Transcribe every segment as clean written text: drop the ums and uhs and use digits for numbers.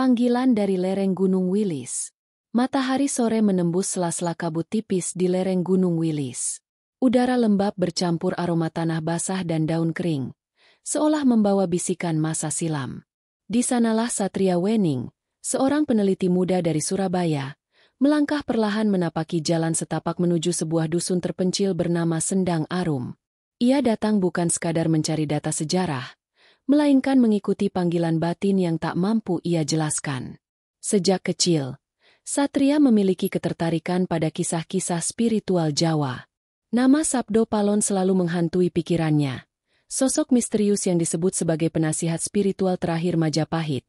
Panggilan dari lereng Gunung Wilis. Matahari sore menembus sela-sela kabut tipis di lereng Gunung Wilis. Udara lembab bercampur aroma tanah basah dan daun kering, seolah membawa bisikan masa silam. Di sanalah Satria Wening, seorang peneliti muda dari Surabaya, melangkah perlahan menapaki jalan setapak menuju sebuah dusun terpencil bernama Sendang Arum. Ia datang bukan sekadar mencari data sejarah, melainkan mengikuti panggilan batin yang tak mampu ia jelaskan. Sejak kecil, Satria memiliki ketertarikan pada kisah-kisah spiritual Jawa. Nama Sabdo Palon selalu menghantui pikirannya. Sosok misterius yang disebut sebagai penasihat spiritual terakhir Majapahit,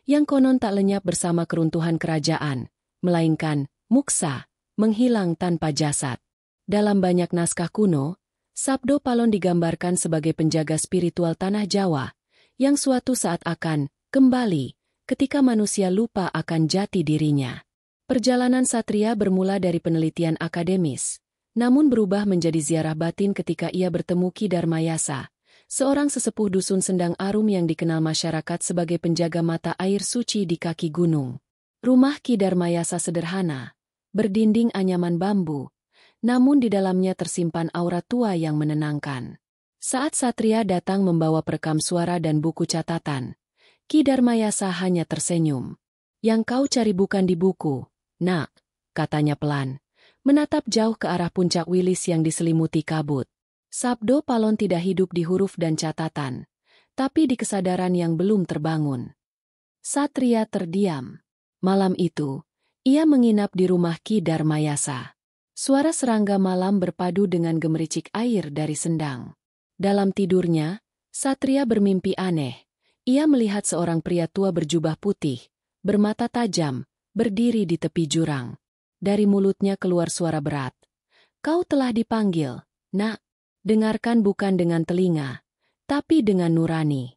yang konon tak lenyap bersama keruntuhan kerajaan, melainkan, muksa, menghilang tanpa jasad. Dalam banyak naskah kuno, Sabdo Palon digambarkan sebagai penjaga spiritual tanah Jawa, yang suatu saat akan kembali ketika manusia lupa akan jati dirinya. Perjalanan Satria bermula dari penelitian akademis, namun berubah menjadi ziarah batin ketika ia bertemu Ki Darmayasa, seorang sesepuh dusun Sendang Arum yang dikenal masyarakat sebagai penjaga mata air suci di kaki gunung. Rumah Ki Darmayasa sederhana, berdinding anyaman bambu, namun di dalamnya tersimpan aura tua yang menenangkan. Saat Satria datang membawa perekam suara dan buku catatan, Ki Darmayasa hanya tersenyum. "Yang kau cari bukan di buku, nak," katanya pelan, menatap jauh ke arah puncak Wilis yang diselimuti kabut. Sabdo Palon tidak hidup di huruf dan catatan, tapi di kesadaran yang belum terbangun. Satria terdiam. Malam itu, ia menginap di rumah Ki Darmayasa. Suara serangga malam berpadu dengan gemericik air dari sendang. Dalam tidurnya, Satria bermimpi aneh. Ia melihat seorang pria tua berjubah putih, bermata tajam, berdiri di tepi jurang. Dari mulutnya keluar suara berat. "Kau telah dipanggil, nak." Dengarkan bukan dengan telinga, tapi dengan nurani.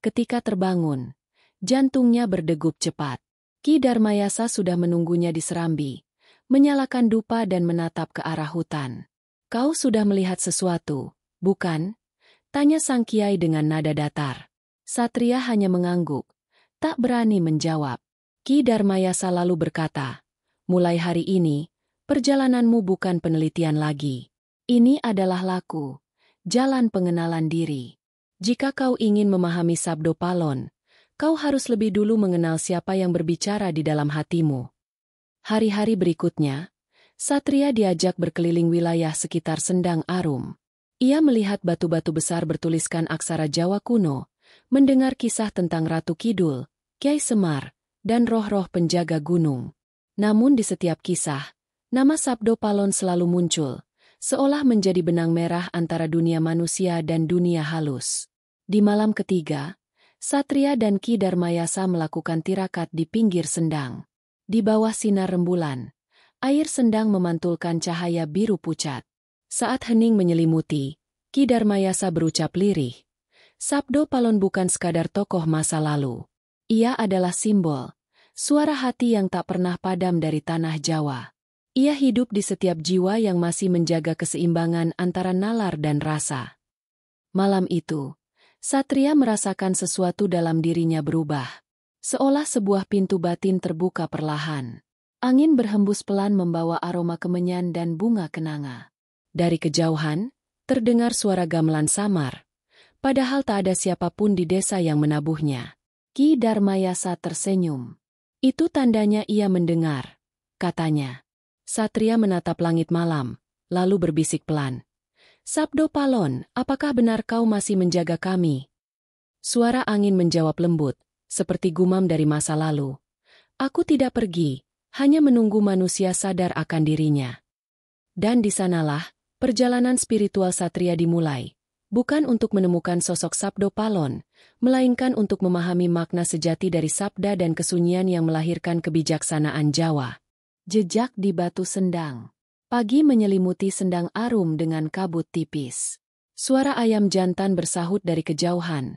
Ketika terbangun, jantungnya berdegup cepat. Ki Darmayasa sudah menunggunya di serambi, menyalakan dupa dan menatap ke arah hutan. "Kau sudah melihat sesuatu, bukan?" tanya sang kiai dengan nada datar. Satria hanya mengangguk, tak berani menjawab. Ki Darmayasa lalu berkata, "Mulai hari ini, perjalananmu bukan penelitian lagi. Ini adalah laku, jalan pengenalan diri. Jika kau ingin memahami Sabdo Palon, kau harus lebih dulu mengenal siapa yang berbicara di dalam hatimu." Hari-hari berikutnya, Satria diajak berkeliling wilayah sekitar Sendang Arum. Ia melihat batu-batu besar bertuliskan aksara Jawa kuno, mendengar kisah tentang Ratu Kidul, Kyai Semar, dan roh-roh penjaga gunung. Namun di setiap kisah, nama Sabdo Palon selalu muncul, seolah menjadi benang merah antara dunia manusia dan dunia halus. Di malam ketiga, Satria dan Ki Darmayasa melakukan tirakat di pinggir sendang. Di bawah sinar rembulan, air sendang memantulkan cahaya biru pucat. Saat hening menyelimuti, Ki Darmayasa berucap lirih, "Sabdo Palon bukan sekadar tokoh masa lalu. Ia adalah simbol, suara hati yang tak pernah padam dari tanah Jawa. Ia hidup di setiap jiwa yang masih menjaga keseimbangan antara nalar dan rasa." Malam itu, Satria merasakan sesuatu dalam dirinya berubah. Seolah sebuah pintu batin terbuka perlahan. Angin berhembus pelan membawa aroma kemenyan dan bunga kenanga. Dari kejauhan, terdengar suara gamelan samar, padahal tak ada siapapun di desa yang menabuhnya. Ki Darmayasa tersenyum. "Itu tandanya ia mendengar," katanya. Satria menatap langit malam, lalu berbisik pelan. "Sabdo Palon, apakah benar kau masih menjaga kami?" Suara angin menjawab lembut, seperti gumam dari masa lalu. "Aku tidak pergi, hanya menunggu manusia sadar akan dirinya." Dan di sanalah, perjalanan spiritual Satria dimulai, bukan untuk menemukan sosok Sabdo Palon, melainkan untuk memahami makna sejati dari sabda dan kesunyian yang melahirkan kebijaksanaan Jawa. Jejak di batu sendang. Pagi menyelimuti Sendang Arum dengan kabut tipis. Suara ayam jantan bersahut dari kejauhan,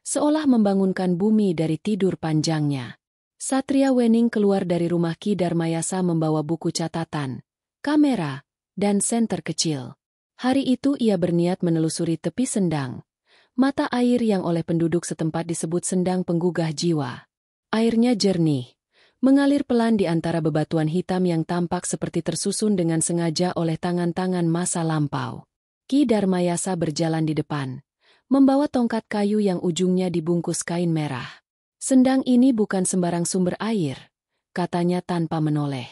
seolah membangunkan bumi dari tidur panjangnya. Satria Wening keluar dari rumah Ki Darmayasa membawa buku catatan, kamera, dan senter kecil. Hari itu ia berniat menelusuri tepi sendang, mata air yang oleh penduduk setempat disebut sendang penggugah jiwa. Airnya jernih, mengalir pelan di antara bebatuan hitam yang tampak seperti tersusun dengan sengaja oleh tangan-tangan masa lampau. Ki Darmayasa berjalan di depan, membawa tongkat kayu yang ujungnya dibungkus kain merah. Sendang ini bukan sembarang sumber air, katanya tanpa menoleh.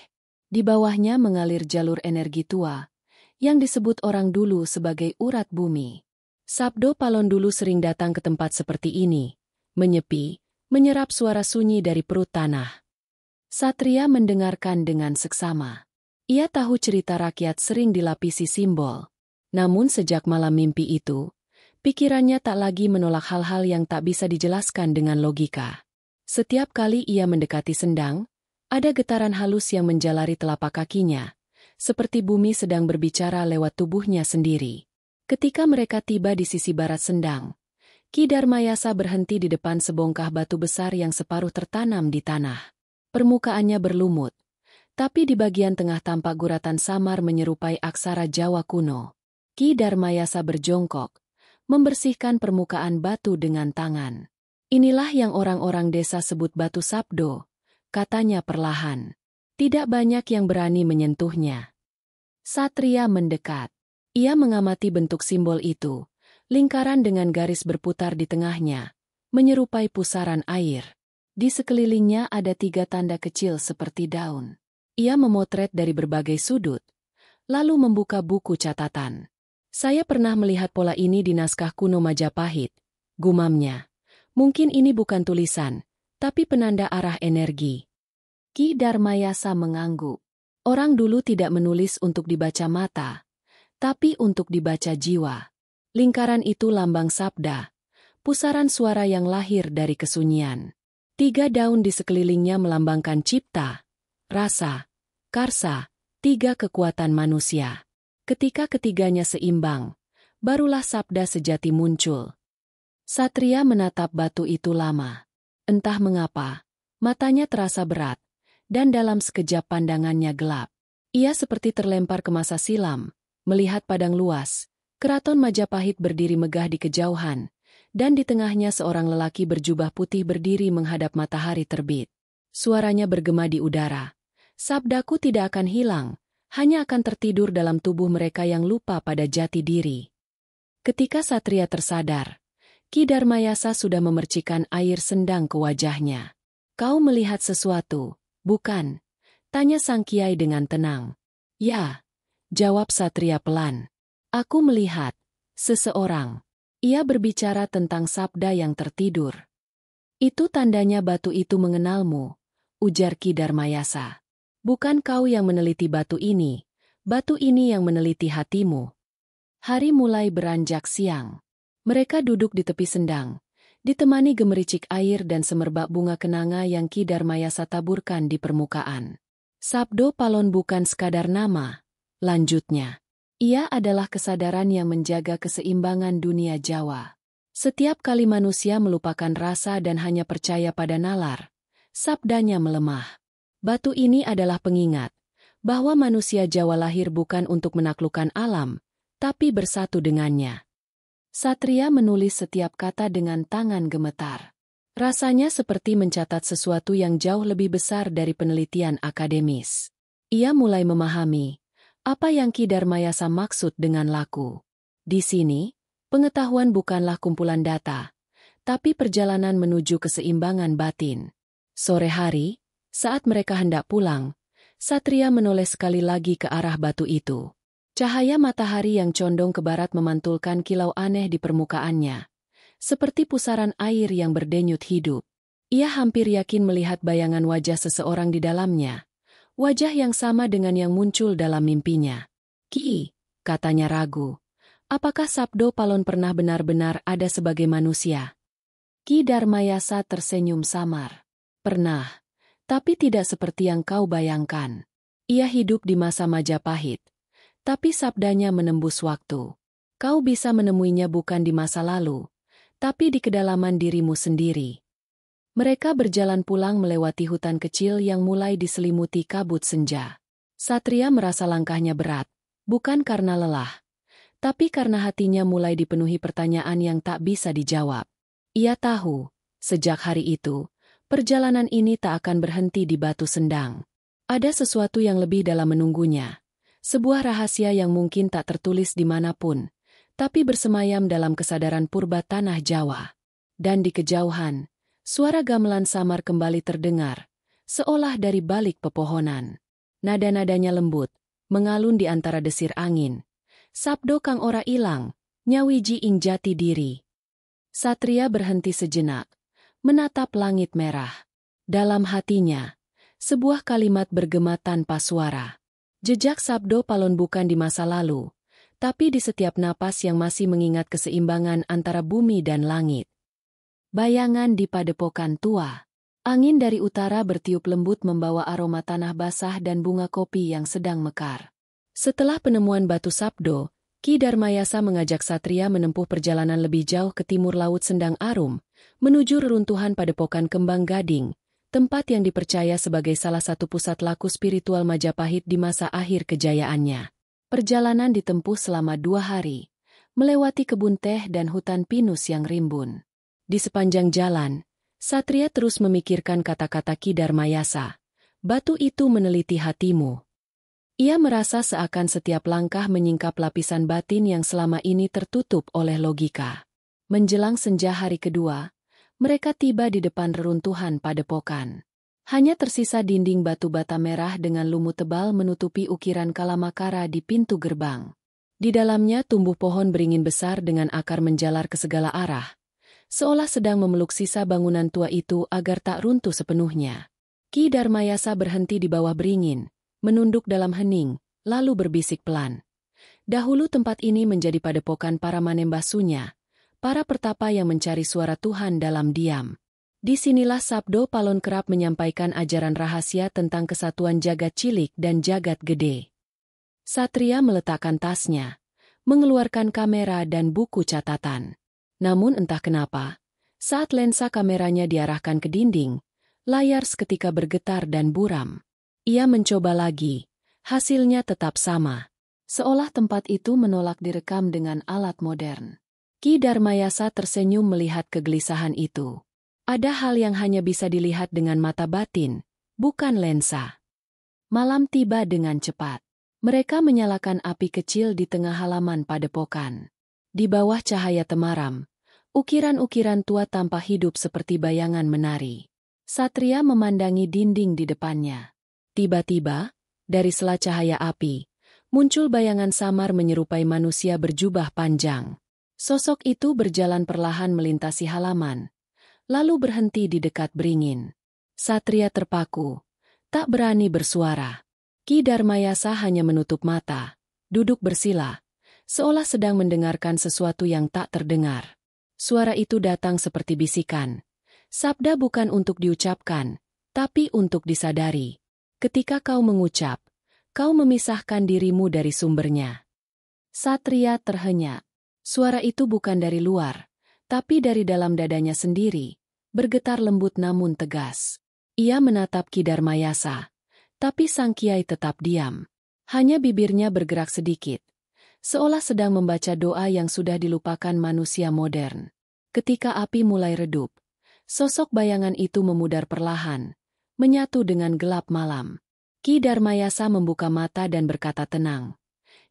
Di bawahnya mengalir jalur energi tua, yang disebut orang dulu sebagai urat bumi. Sabdo Palon dulu sering datang ke tempat seperti ini, menyepi, menyerap suara sunyi dari perut tanah. Satria mendengarkan dengan seksama. Ia tahu cerita rakyat sering dilapisi simbol. Namun sejak malam mimpi itu, pikirannya tak lagi menolak hal-hal yang tak bisa dijelaskan dengan logika. Setiap kali ia mendekati sendang, ada getaran halus yang menjalari telapak kakinya, seperti bumi sedang berbicara lewat tubuhnya sendiri. Ketika mereka tiba di sisi barat sendang, Ki Darmayasa berhenti di depan sebongkah batu besar yang separuh tertanam di tanah. Permukaannya berlumut, tapi di bagian tengah tampak guratan samar menyerupai aksara Jawa kuno. Ki Darmayasa berjongkok, membersihkan permukaan batu dengan tangan. Inilah yang orang-orang desa sebut batu sabdo, katanya perlahan. Tidak banyak yang berani menyentuhnya. Satria mendekat. Ia mengamati bentuk simbol itu, lingkaran dengan garis berputar di tengahnya, menyerupai pusaran air. Di sekelilingnya ada 3 tanda kecil seperti daun. Ia memotret dari berbagai sudut, lalu membuka buku catatan. Saya pernah melihat pola ini di naskah kuno Majapahit, gumamnya. Mungkin ini bukan tulisan, tapi penanda arah energi. Ki Darmayasa mengangguk. Orang dulu tidak menulis untuk dibaca mata, tapi untuk dibaca jiwa. Lingkaran itu lambang sabda, pusaran suara yang lahir dari kesunyian. 3 daun di sekelilingnya melambangkan cipta, rasa, karsa, 3 kekuatan manusia. Ketika ketiganya seimbang, barulah sabda sejati muncul. Satria menatap batu itu lama. Entah mengapa, matanya terasa berat, dan dalam sekejap pandangannya gelap. Ia seperti terlempar ke masa silam, melihat padang luas, keraton Majapahit berdiri megah di kejauhan, dan di tengahnya seorang lelaki berjubah putih berdiri menghadap matahari terbit. Suaranya bergema di udara. Sabdaku tidak akan hilang, hanya akan tertidur dalam tubuh mereka yang lupa pada jati diri. Ketika Satria tersadar, Ki Darmayasa sudah memercikan air sendang ke wajahnya. Kau melihat sesuatu, bukan? Tanya sang kiai dengan tenang. Ya, jawab Satria pelan. Aku melihat seseorang. Ia berbicara tentang sabda yang tertidur. Itu tandanya batu itu mengenalmu, ujar Ki Darmayasa. Bukan kau yang meneliti batu ini yang meneliti hatimu. Hari mulai beranjak siang. Mereka duduk di tepi sendang, ditemani gemericik air dan semerbak bunga kenanga yang Ki Darmayasa taburkan di permukaan. Sabdo Palon bukan sekadar nama, lanjutnya. Ia adalah kesadaran yang menjaga keseimbangan dunia Jawa. Setiap kali manusia melupakan rasa dan hanya percaya pada nalar, sabdanya melemah. Batu ini adalah pengingat bahwa manusia Jawa lahir bukan untuk menaklukkan alam, tapi bersatu dengannya. Satria menulis setiap kata dengan tangan gemetar. Rasanya seperti mencatat sesuatu yang jauh lebih besar dari penelitian akademis. Ia mulai memahami apa yang Ki Darmayasa maksud dengan laku. Di sini, pengetahuan bukanlah kumpulan data, tapi perjalanan menuju keseimbangan batin. Sore hari, saat mereka hendak pulang, Satria menoleh sekali lagi ke arah batu itu. Cahaya matahari yang condong ke barat memantulkan kilau aneh di permukaannya, seperti pusaran air yang berdenyut hidup. Ia hampir yakin melihat bayangan wajah seseorang di dalamnya, wajah yang sama dengan yang muncul dalam mimpinya. Ki, katanya ragu, apakah Sabdo Palon pernah benar-benar ada sebagai manusia? Ki Darmayasa tersenyum samar. Pernah, tapi tidak seperti yang kau bayangkan. Ia hidup di masa Majapahit, tapi sabdanya menembus waktu. Kau bisa menemuinya bukan di masa lalu, tapi di kedalaman dirimu sendiri. Mereka berjalan pulang melewati hutan kecil yang mulai diselimuti kabut senja. Satria merasa langkahnya berat, bukan karena lelah, tapi karena hatinya mulai dipenuhi pertanyaan yang tak bisa dijawab. Ia tahu, sejak hari itu, Perjalanan ini tak akan berhenti di Batu Sendang. Ada sesuatu yang lebih dalam menunggunya. Sebuah rahasia yang mungkin tak tertulis dimanapun, tapi bersemayam dalam kesadaran purba tanah Jawa. Dan di kejauhan, suara gamelan samar kembali terdengar, seolah dari balik pepohonan. Nada-nadanya lembut, mengalun di antara desir angin. Sabdo kang ora ilang, nyawiji ing jati diri. Satria berhenti sejenak, menatap langit merah. Dalam hatinya, sebuah kalimat bergema tanpa suara. Jejak Sabdo Palon bukan di masa lalu, tapi di setiap napas yang masih mengingat keseimbangan antara bumi dan langit. Bayangan di padepokan tua. Angin dari utara bertiup lembut membawa aroma tanah basah dan bunga kopi yang sedang mekar. Setelah penemuan batu Sabdo, Ki Darmayasa mengajak Satria menempuh perjalanan lebih jauh ke timur Laut Sendang Arum, menuju reruntuhan padepokan Kembang Gading, tempat yang dipercaya sebagai salah satu pusat laku spiritual Majapahit di masa akhir kejayaannya. Perjalanan ditempuh selama 2 hari, melewati kebun teh dan hutan pinus yang rimbun. Di sepanjang jalan, Satria terus memikirkan kata-kata Ki Darmayasa. Batu itu meneliti hatimu. Ia merasa seakan setiap langkah menyingkap lapisan batin yang selama ini tertutup oleh logika. Menjelang senja hari kedua, mereka tiba di depan reruntuhan padepokan. Hanya tersisa dinding batu bata merah dengan lumut tebal menutupi ukiran kalamakara di pintu gerbang. Di dalamnya tumbuh pohon beringin besar dengan akar menjalar ke segala arah, seolah sedang memeluk sisa bangunan tua itu agar tak runtuh sepenuhnya. Ki Darmayasa berhenti di bawah beringin, menunduk dalam hening, lalu berbisik pelan. Dahulu tempat ini menjadi padepokan para manembasunya, para pertapa yang mencari suara Tuhan dalam diam. Disinilah Sabdo Palon kerap menyampaikan ajaran rahasia tentang kesatuan jagat cilik dan jagat gede. Satria meletakkan tasnya, mengeluarkan kamera dan buku catatan. Namun entah kenapa, saat lensa kameranya diarahkan ke dinding, layar seketika bergetar dan buram. Ia mencoba lagi, hasilnya tetap sama. Seolah tempat itu menolak direkam dengan alat modern. Ki Darmayasa tersenyum melihat kegelisahan itu. Ada hal yang hanya bisa dilihat dengan mata batin, bukan lensa. Malam tiba dengan cepat. Mereka menyalakan api kecil di tengah halaman padepokan. Di bawah cahaya temaram, ukiran-ukiran tua tampak hidup seperti bayangan menari. Satria memandangi dinding di depannya. Tiba-tiba, dari sela cahaya api, muncul bayangan samar menyerupai manusia berjubah panjang. Sosok itu berjalan perlahan melintasi halaman, lalu berhenti di dekat beringin. Satria terpaku, tak berani bersuara. Ki Darmayasa hanya menutup mata, duduk bersila, seolah sedang mendengarkan sesuatu yang tak terdengar. Suara itu datang seperti bisikan. Sabda bukan untuk diucapkan, tapi untuk disadari. Ketika kau mengucap, kau memisahkan dirimu dari sumbernya. Satria terhenyak. Suara itu bukan dari luar, tapi dari dalam dadanya sendiri, bergetar lembut namun tegas. Ia menatap Ki Darmayasa, tapi sang kiai tetap diam. Hanya bibirnya bergerak sedikit, seolah sedang membaca doa yang sudah dilupakan manusia modern. Ketika api mulai redup, sosok bayangan itu memudar perlahan, menyatu dengan gelap malam. Ki Darmayasa membuka mata dan berkata tenang.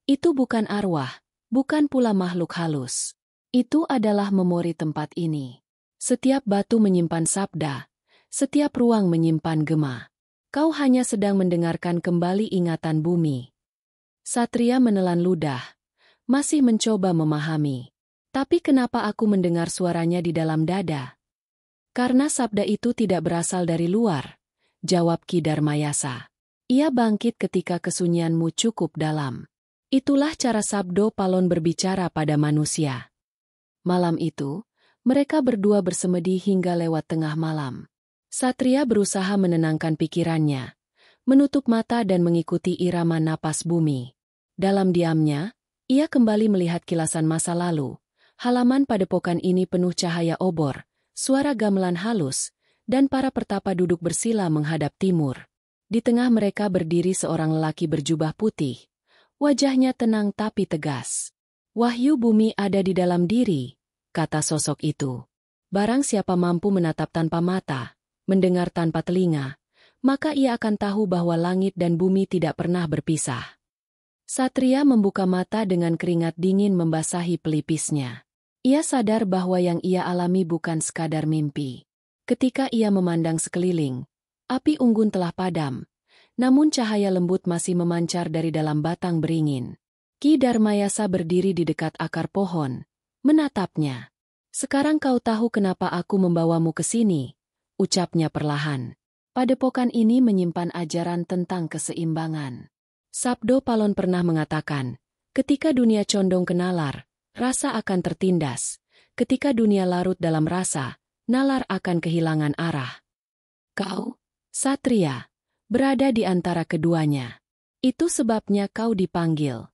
Itu bukan arwah, bukan pula makhluk halus. Itu adalah memori tempat ini. Setiap batu menyimpan sabda, setiap ruang menyimpan gema. Kau hanya sedang mendengarkan kembali ingatan bumi. Satria menelan ludah, masih mencoba memahami. Tapi kenapa aku mendengar suaranya di dalam dada? Karena sabda itu tidak berasal dari luar, jawab Ki Darmayasa. Ia bangkit ketika kesunyianmu cukup dalam. Itulah cara Sabdo Palon berbicara pada manusia. Malam itu, mereka berdua bersemedi hingga lewat tengah malam. Satria berusaha menenangkan pikirannya, menutup mata dan mengikuti irama napas bumi. Dalam diamnya, ia kembali melihat kilasan masa lalu. Halaman padepokan ini penuh cahaya obor, suara gamelan halus, dan para pertapa duduk bersila menghadap timur. Di tengah mereka berdiri seorang lelaki berjubah putih. Wajahnya tenang tapi tegas. Wahyu bumi ada di dalam diri, kata sosok itu. Barang siapa mampu menatap tanpa mata, mendengar tanpa telinga, maka ia akan tahu bahwa langit dan bumi tidak pernah berpisah. Satria membuka mata dengan keringat dingin membasahi pelipisnya. Ia sadar bahwa yang ia alami bukan sekadar mimpi. Ketika ia memandang sekeliling, api unggun telah padam, namun cahaya lembut masih memancar dari dalam batang beringin. Ki Darmayasa berdiri di dekat akar pohon, menatapnya. "Sekarang kau tahu kenapa aku membawamu ke sini," ucapnya perlahan. Padepokan ini menyimpan ajaran tentang keseimbangan. Sabdo Palon pernah mengatakan, ketika dunia condong ke nalar, rasa akan tertindas. Ketika dunia larut dalam rasa, nalar akan kehilangan arah. Kau, Satria, berada di antara keduanya. Itu sebabnya kau dipanggil.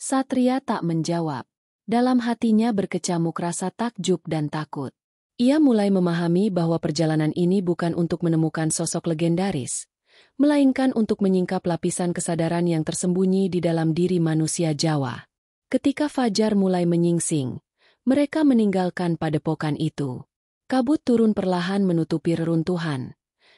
Satria tak menjawab. Dalam hatinya berkecamuk rasa takjub dan takut. Ia mulai memahami bahwa perjalanan ini bukan untuk menemukan sosok legendaris, melainkan untuk menyingkap lapisan kesadaran yang tersembunyi di dalam diri manusia Jawa. Ketika fajar mulai menyingsing, mereka meninggalkan padepokan itu. Kabut turun perlahan menutupi reruntuhan,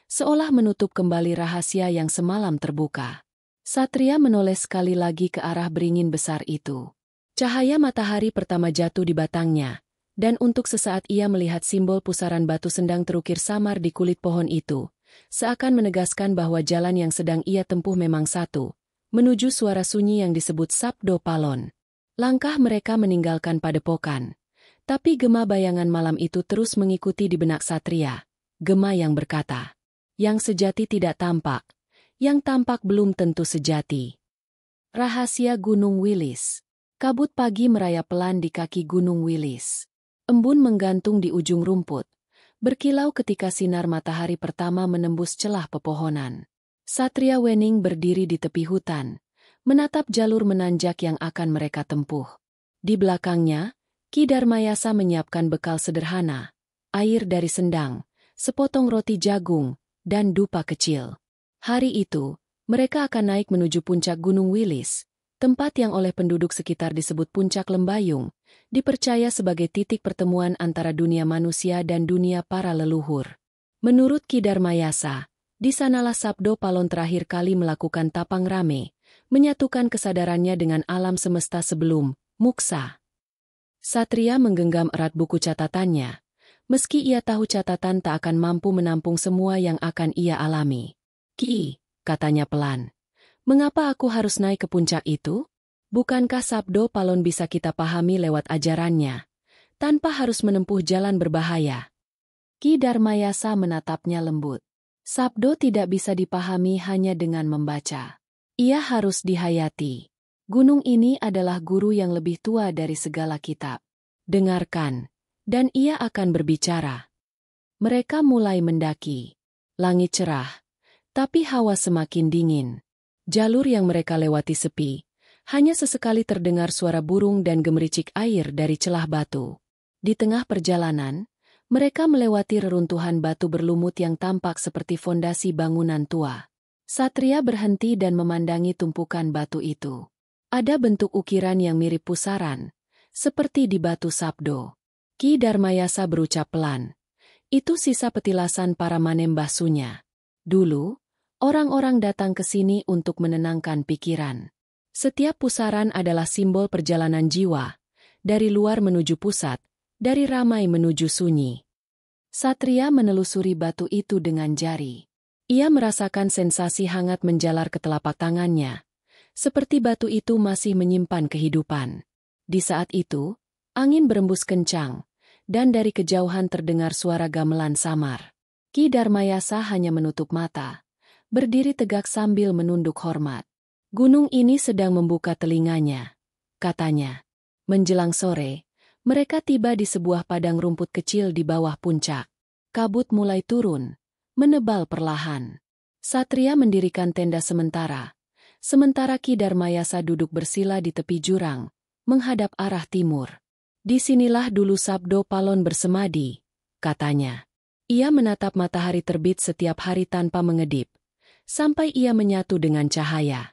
seolah menutup kembali rahasia yang semalam terbuka. Satria menoleh sekali lagi ke arah beringin besar itu. Cahaya matahari pertama jatuh di batangnya, dan untuk sesaat ia melihat simbol pusaran batu sendang terukir samar di kulit pohon itu, seakan menegaskan bahwa jalan yang sedang ia tempuh memang satu, menuju suara sunyi yang disebut Sabdo Palon. Langkah mereka meninggalkan padepokan, tapi gema bayangan malam itu terus mengikuti di benak Satria, gema yang berkata, yang sejati tidak tampak, yang tampak belum tentu sejati. Rahasia Gunung Wilis. Kabut pagi merayap pelan di kaki Gunung Wilis. Embun menggantung di ujung rumput, berkilau ketika sinar matahari pertama menembus celah pepohonan. Satria Wening berdiri di tepi hutan, menatap jalur menanjak yang akan mereka tempuh. Di belakangnya, Ki Darmayasa menyiapkan bekal sederhana, air dari sendang, sepotong roti jagung, dan dupa kecil. Hari itu, mereka akan naik menuju puncak Gunung Wilis, tempat yang oleh penduduk sekitar disebut Puncak Lembayung, dipercaya sebagai titik pertemuan antara dunia manusia dan dunia para leluhur. Menurut Ki Darmayasa, di sanalah Sabdo Palon terakhir kali melakukan tapang rame, menyatukan kesadarannya dengan alam semesta sebelum muksa. Satria menggenggam erat buku catatannya, meski ia tahu catatan tak akan mampu menampung semua yang akan ia alami. "Ki," katanya pelan, "mengapa aku harus naik ke puncak itu? Bukankah Sabdo Palon bisa kita pahami lewat ajarannya, tanpa harus menempuh jalan berbahaya?" Ki Darmayasa menatapnya lembut. Sabdo tidak bisa dipahami hanya dengan membaca. Ia harus dihayati. Gunung ini adalah guru yang lebih tua dari segala kitab. Dengarkan, dan ia akan berbicara. Mereka mulai mendaki. Langit cerah, tapi hawa semakin dingin. Jalur yang mereka lewati sepi, hanya sesekali terdengar suara burung dan gemericik air dari celah batu. Di tengah perjalanan, mereka melewati reruntuhan batu berlumut yang tampak seperti fondasi bangunan tua. Satria berhenti dan memandangi tumpukan batu itu. Ada bentuk ukiran yang mirip pusaran, seperti di batu Sabdo. Ki Darmayasa berucap pelan, "Itu sisa petilasan para manembasunya. Dulu, orang-orang datang ke sini untuk menenangkan pikiran. Setiap pusaran adalah simbol perjalanan jiwa, dari luar menuju pusat, dari ramai menuju sunyi." Satria menelusuri batu itu dengan jari. Ia merasakan sensasi hangat menjalar ke telapak tangannya, seperti batu itu masih menyimpan kehidupan. Di saat itu, angin berembus kencang, dan dari kejauhan terdengar suara gamelan samar. Ki Darmayasa hanya menutup mata, berdiri tegak sambil menunduk hormat. "Gunung ini sedang membuka telinganya," katanya. Menjelang sore, mereka tiba di sebuah padang rumput kecil di bawah puncak. Kabut mulai turun, menebal perlahan. Satria mendirikan tenda sementara, sementara Ki Darmayasa duduk bersila di tepi jurang, menghadap arah timur. "Disinilah dulu Sabdo Palon bersemadi," katanya. Ia menatap matahari terbit setiap hari tanpa mengedip, sampai ia menyatu dengan cahaya.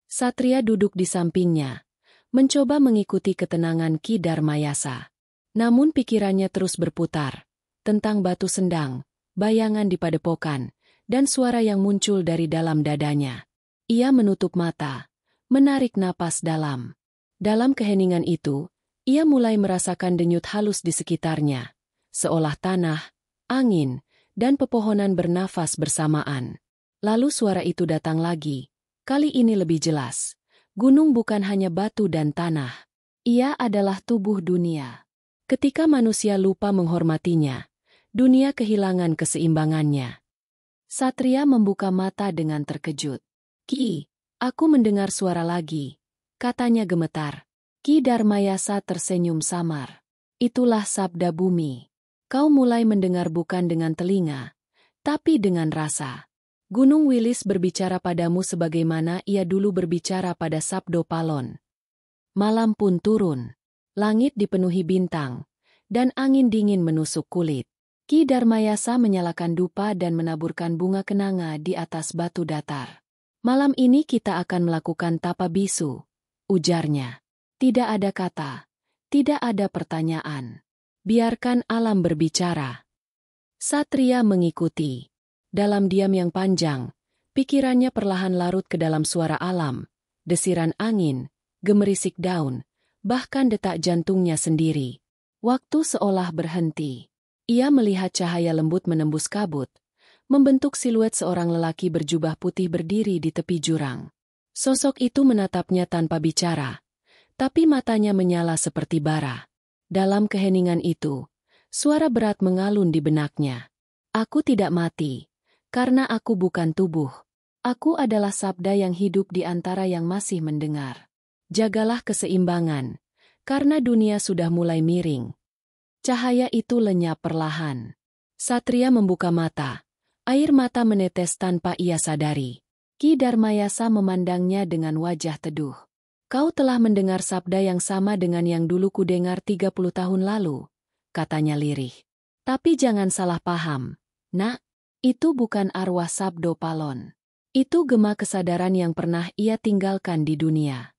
Satria duduk di sampingnya, mencoba mengikuti ketenangan Ki Darmayasa. Namun pikirannya terus berputar, tentang batu sendang, bayangan di padepokan, dan suara yang muncul dari dalam dadanya. Ia menutup mata, menarik napas dalam. Dalam keheningan itu, ia mulai merasakan denyut halus di sekitarnya, seolah tanah, angin, dan pepohonan bernafas bersamaan. Lalu suara itu datang lagi, kali ini lebih jelas. Gunung bukan hanya batu dan tanah. Ia adalah tubuh dunia. Ketika manusia lupa menghormatinya, dunia kehilangan keseimbangannya. Satria membuka mata dengan terkejut. "Ki, aku mendengar suara lagi," katanya gemetar. Ki Darmayasa tersenyum samar. "Itulah sabda bumi. Kau mulai mendengar bukan dengan telinga, tapi dengan rasa. Gunung Wilis berbicara padamu sebagaimana ia dulu berbicara pada Sabdo Palon." Malam pun turun. Langit dipenuhi bintang, dan angin dingin menusuk kulit. Ki Darmayasa menyalakan dupa dan menaburkan bunga kenanga di atas batu datar. "Malam ini kita akan melakukan tapa bisu," ujarnya. "Tidak ada kata, tidak ada pertanyaan. Biarkan alam berbicara." Satria mengikuti. Dalam diam yang panjang, pikirannya perlahan larut ke dalam suara alam, desiran angin, gemerisik daun, bahkan detak jantungnya sendiri. Waktu seolah berhenti. Ia melihat cahaya lembut menembus kabut, membentuk siluet seorang lelaki berjubah putih berdiri di tepi jurang. Sosok itu menatapnya tanpa bicara, tapi matanya menyala seperti bara. Dalam keheningan itu, suara berat mengalun di benaknya. "Aku tidak mati, karena aku bukan tubuh. Aku adalah sabda yang hidup di antara yang masih mendengar. Jagalah keseimbangan, karena dunia sudah mulai miring." Cahaya itu lenyap perlahan. Satria membuka mata. Air mata menetes tanpa ia sadari. Ki Darmayasa memandangnya dengan wajah teduh. "Kau telah mendengar sabda yang sama dengan yang dulu kudengar 30 tahun lalu," katanya lirih. "Tapi jangan salah paham, nak. Itu bukan arwah Sabdo Palon. Itu gema kesadaran yang pernah ia tinggalkan di dunia."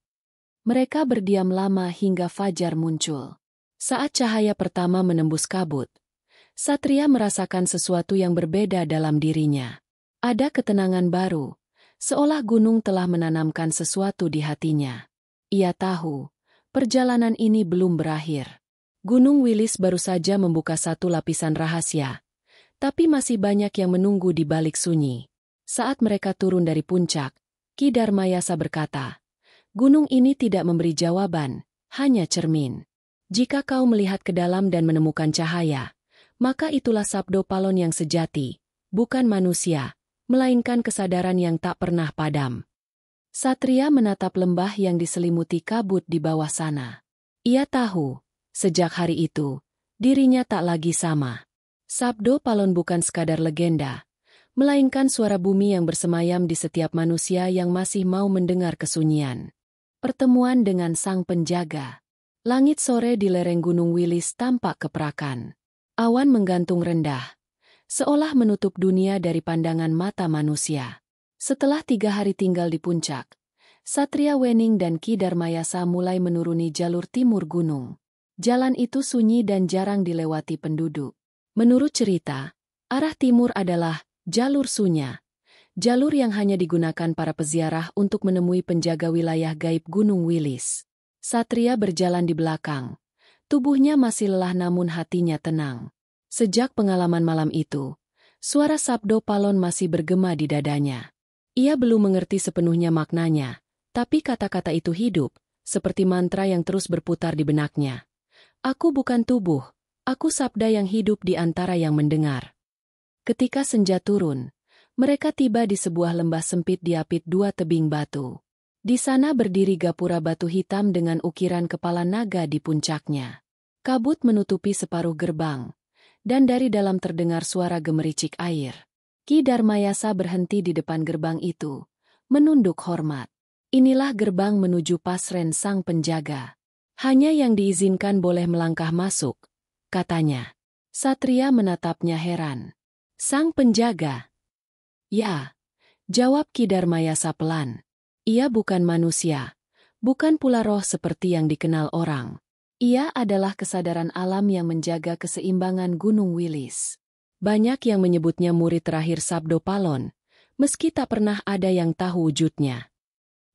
Mereka berdiam lama hingga fajar muncul. Saat cahaya pertama menembus kabut, Satria merasakan sesuatu yang berbeda dalam dirinya. Ada ketenangan baru, seolah gunung telah menanamkan sesuatu di hatinya. Ia tahu, perjalanan ini belum berakhir. Gunung Wilis baru saja membuka satu lapisan rahasia, tapi masih banyak yang menunggu di balik sunyi. Saat mereka turun dari puncak, Ki Darmayasa berkata, "Gunung ini tidak memberi jawaban, hanya cermin. Jika kau melihat ke dalam dan menemukan cahaya, maka itulah Sabdo Palon yang sejati, bukan manusia, melainkan kesadaran yang tak pernah padam." Satria menatap lembah yang diselimuti kabut di bawah sana. Ia tahu, sejak hari itu, dirinya tak lagi sama. Sabdo Palon bukan sekadar legenda, melainkan suara bumi yang bersemayam di setiap manusia yang masih mau mendengar kesunyian. Pertemuan dengan sang penjaga. Langit sore di lereng Gunung Wilis tampak keperakan. Awan menggantung rendah, seolah menutup dunia dari pandangan mata manusia. Setelah 3 hari tinggal di puncak, Satria Wening dan Ki Darmayasa mulai menuruni jalur timur gunung. Jalan itu sunyi dan jarang dilewati penduduk. Menurut cerita, arah timur adalah jalur Sunya, jalur yang hanya digunakan para peziarah untuk menemui penjaga wilayah gaib Gunung Wilis. Satria berjalan di belakang. Tubuhnya masih lelah namun hatinya tenang. Sejak pengalaman malam itu, suara Sabdo Palon masih bergema di dadanya. Ia belum mengerti sepenuhnya maknanya, tapi kata-kata itu hidup, seperti mantra yang terus berputar di benaknya. "Aku bukan tubuh, aku sabda yang hidup di antara yang mendengar." Ketika senja turun, mereka tiba di sebuah lembah sempit diapit 2 tebing batu. Di sana berdiri gapura batu hitam dengan ukiran kepala naga di puncaknya. Kabut menutupi separuh gerbang, dan dari dalam terdengar suara gemericik air. Ki Darmayasa berhenti di depan gerbang itu, menunduk hormat. Inilah gerbang menuju pasren sang penjaga. "Hanya yang diizinkan boleh melangkah masuk," katanya. Satria menatapnya heran. "Sang penjaga?" "Ya," jawab Ki Darmayasa pelan. "Ia bukan manusia, bukan pula roh seperti yang dikenal orang. Ia adalah kesadaran alam yang menjaga keseimbangan Gunung Wilis." Banyak yang menyebutnya murid terakhir Sabdo Palon, meski tak pernah ada yang tahu wujudnya.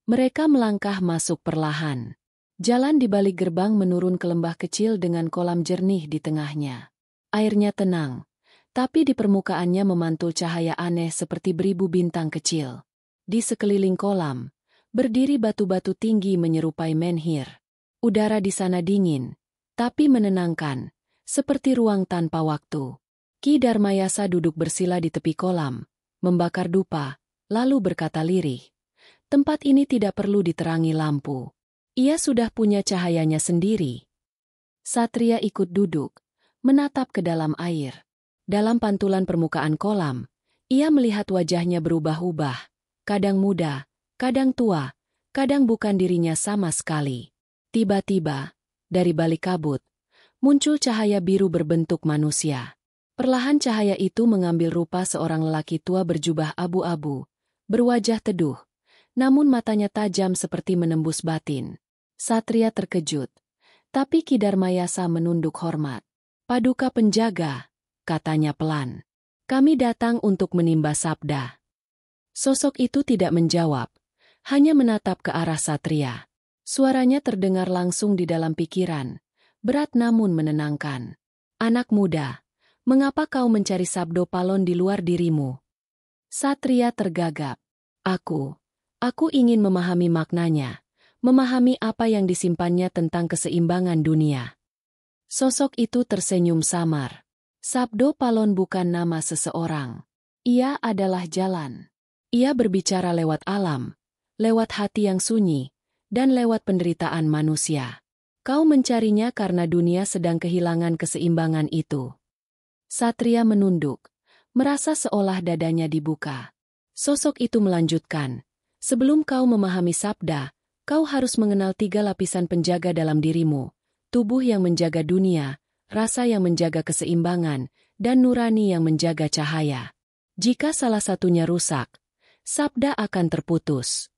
Mereka melangkah masuk perlahan. Jalan di balik gerbang menurun ke lembah kecil dengan kolam jernih di tengahnya. Airnya tenang, tapi di permukaannya memantul cahaya aneh seperti beribu bintang kecil. Di sekeliling kolam, berdiri batu-batu tinggi menyerupai menhir. Udara di sana dingin, tapi menenangkan, seperti ruang tanpa waktu. Ki Darmayasa duduk bersila di tepi kolam, membakar dupa, lalu berkata lirih, "Tempat ini tidak perlu diterangi lampu. Ia sudah punya cahayanya sendiri." Satria ikut duduk, menatap ke dalam air. Dalam pantulan permukaan kolam, ia melihat wajahnya berubah-ubah, kadang muda, kadang tua, kadang bukan dirinya sama sekali. Tiba-tiba, dari balik kabut, muncul cahaya biru berbentuk manusia. Perlahan cahaya itu mengambil rupa seorang lelaki tua berjubah abu-abu, berwajah teduh, namun matanya tajam seperti menembus batin. Satria terkejut, tapi Ki Darmayasa menunduk hormat. "Paduka penjaga," katanya pelan. "Kami datang untuk menimba sabda." Sosok itu tidak menjawab, hanya menatap ke arah Satria. Suaranya terdengar langsung di dalam pikiran, berat namun menenangkan. "Anak muda, mengapa kau mencari Sabdo Palon di luar dirimu?" Satria tergagap. Aku ingin memahami maknanya, memahami apa yang disimpannya tentang keseimbangan dunia." Sosok itu tersenyum samar. "Sabdo Palon bukan nama seseorang. Ia adalah jalan. Ia berbicara lewat alam, lewat hati yang sunyi, dan lewat penderitaan manusia. Kau mencarinya karena dunia sedang kehilangan keseimbangan itu." Satria menunduk, merasa seolah dadanya dibuka. Sosok itu melanjutkan, "Sebelum kau memahami sabda, kau harus mengenal 3 lapisan penjaga dalam dirimu, tubuh yang menjaga dunia, rasa yang menjaga keseimbangan, dan nurani yang menjaga cahaya. Jika salah satunya rusak, sabda akan terputus."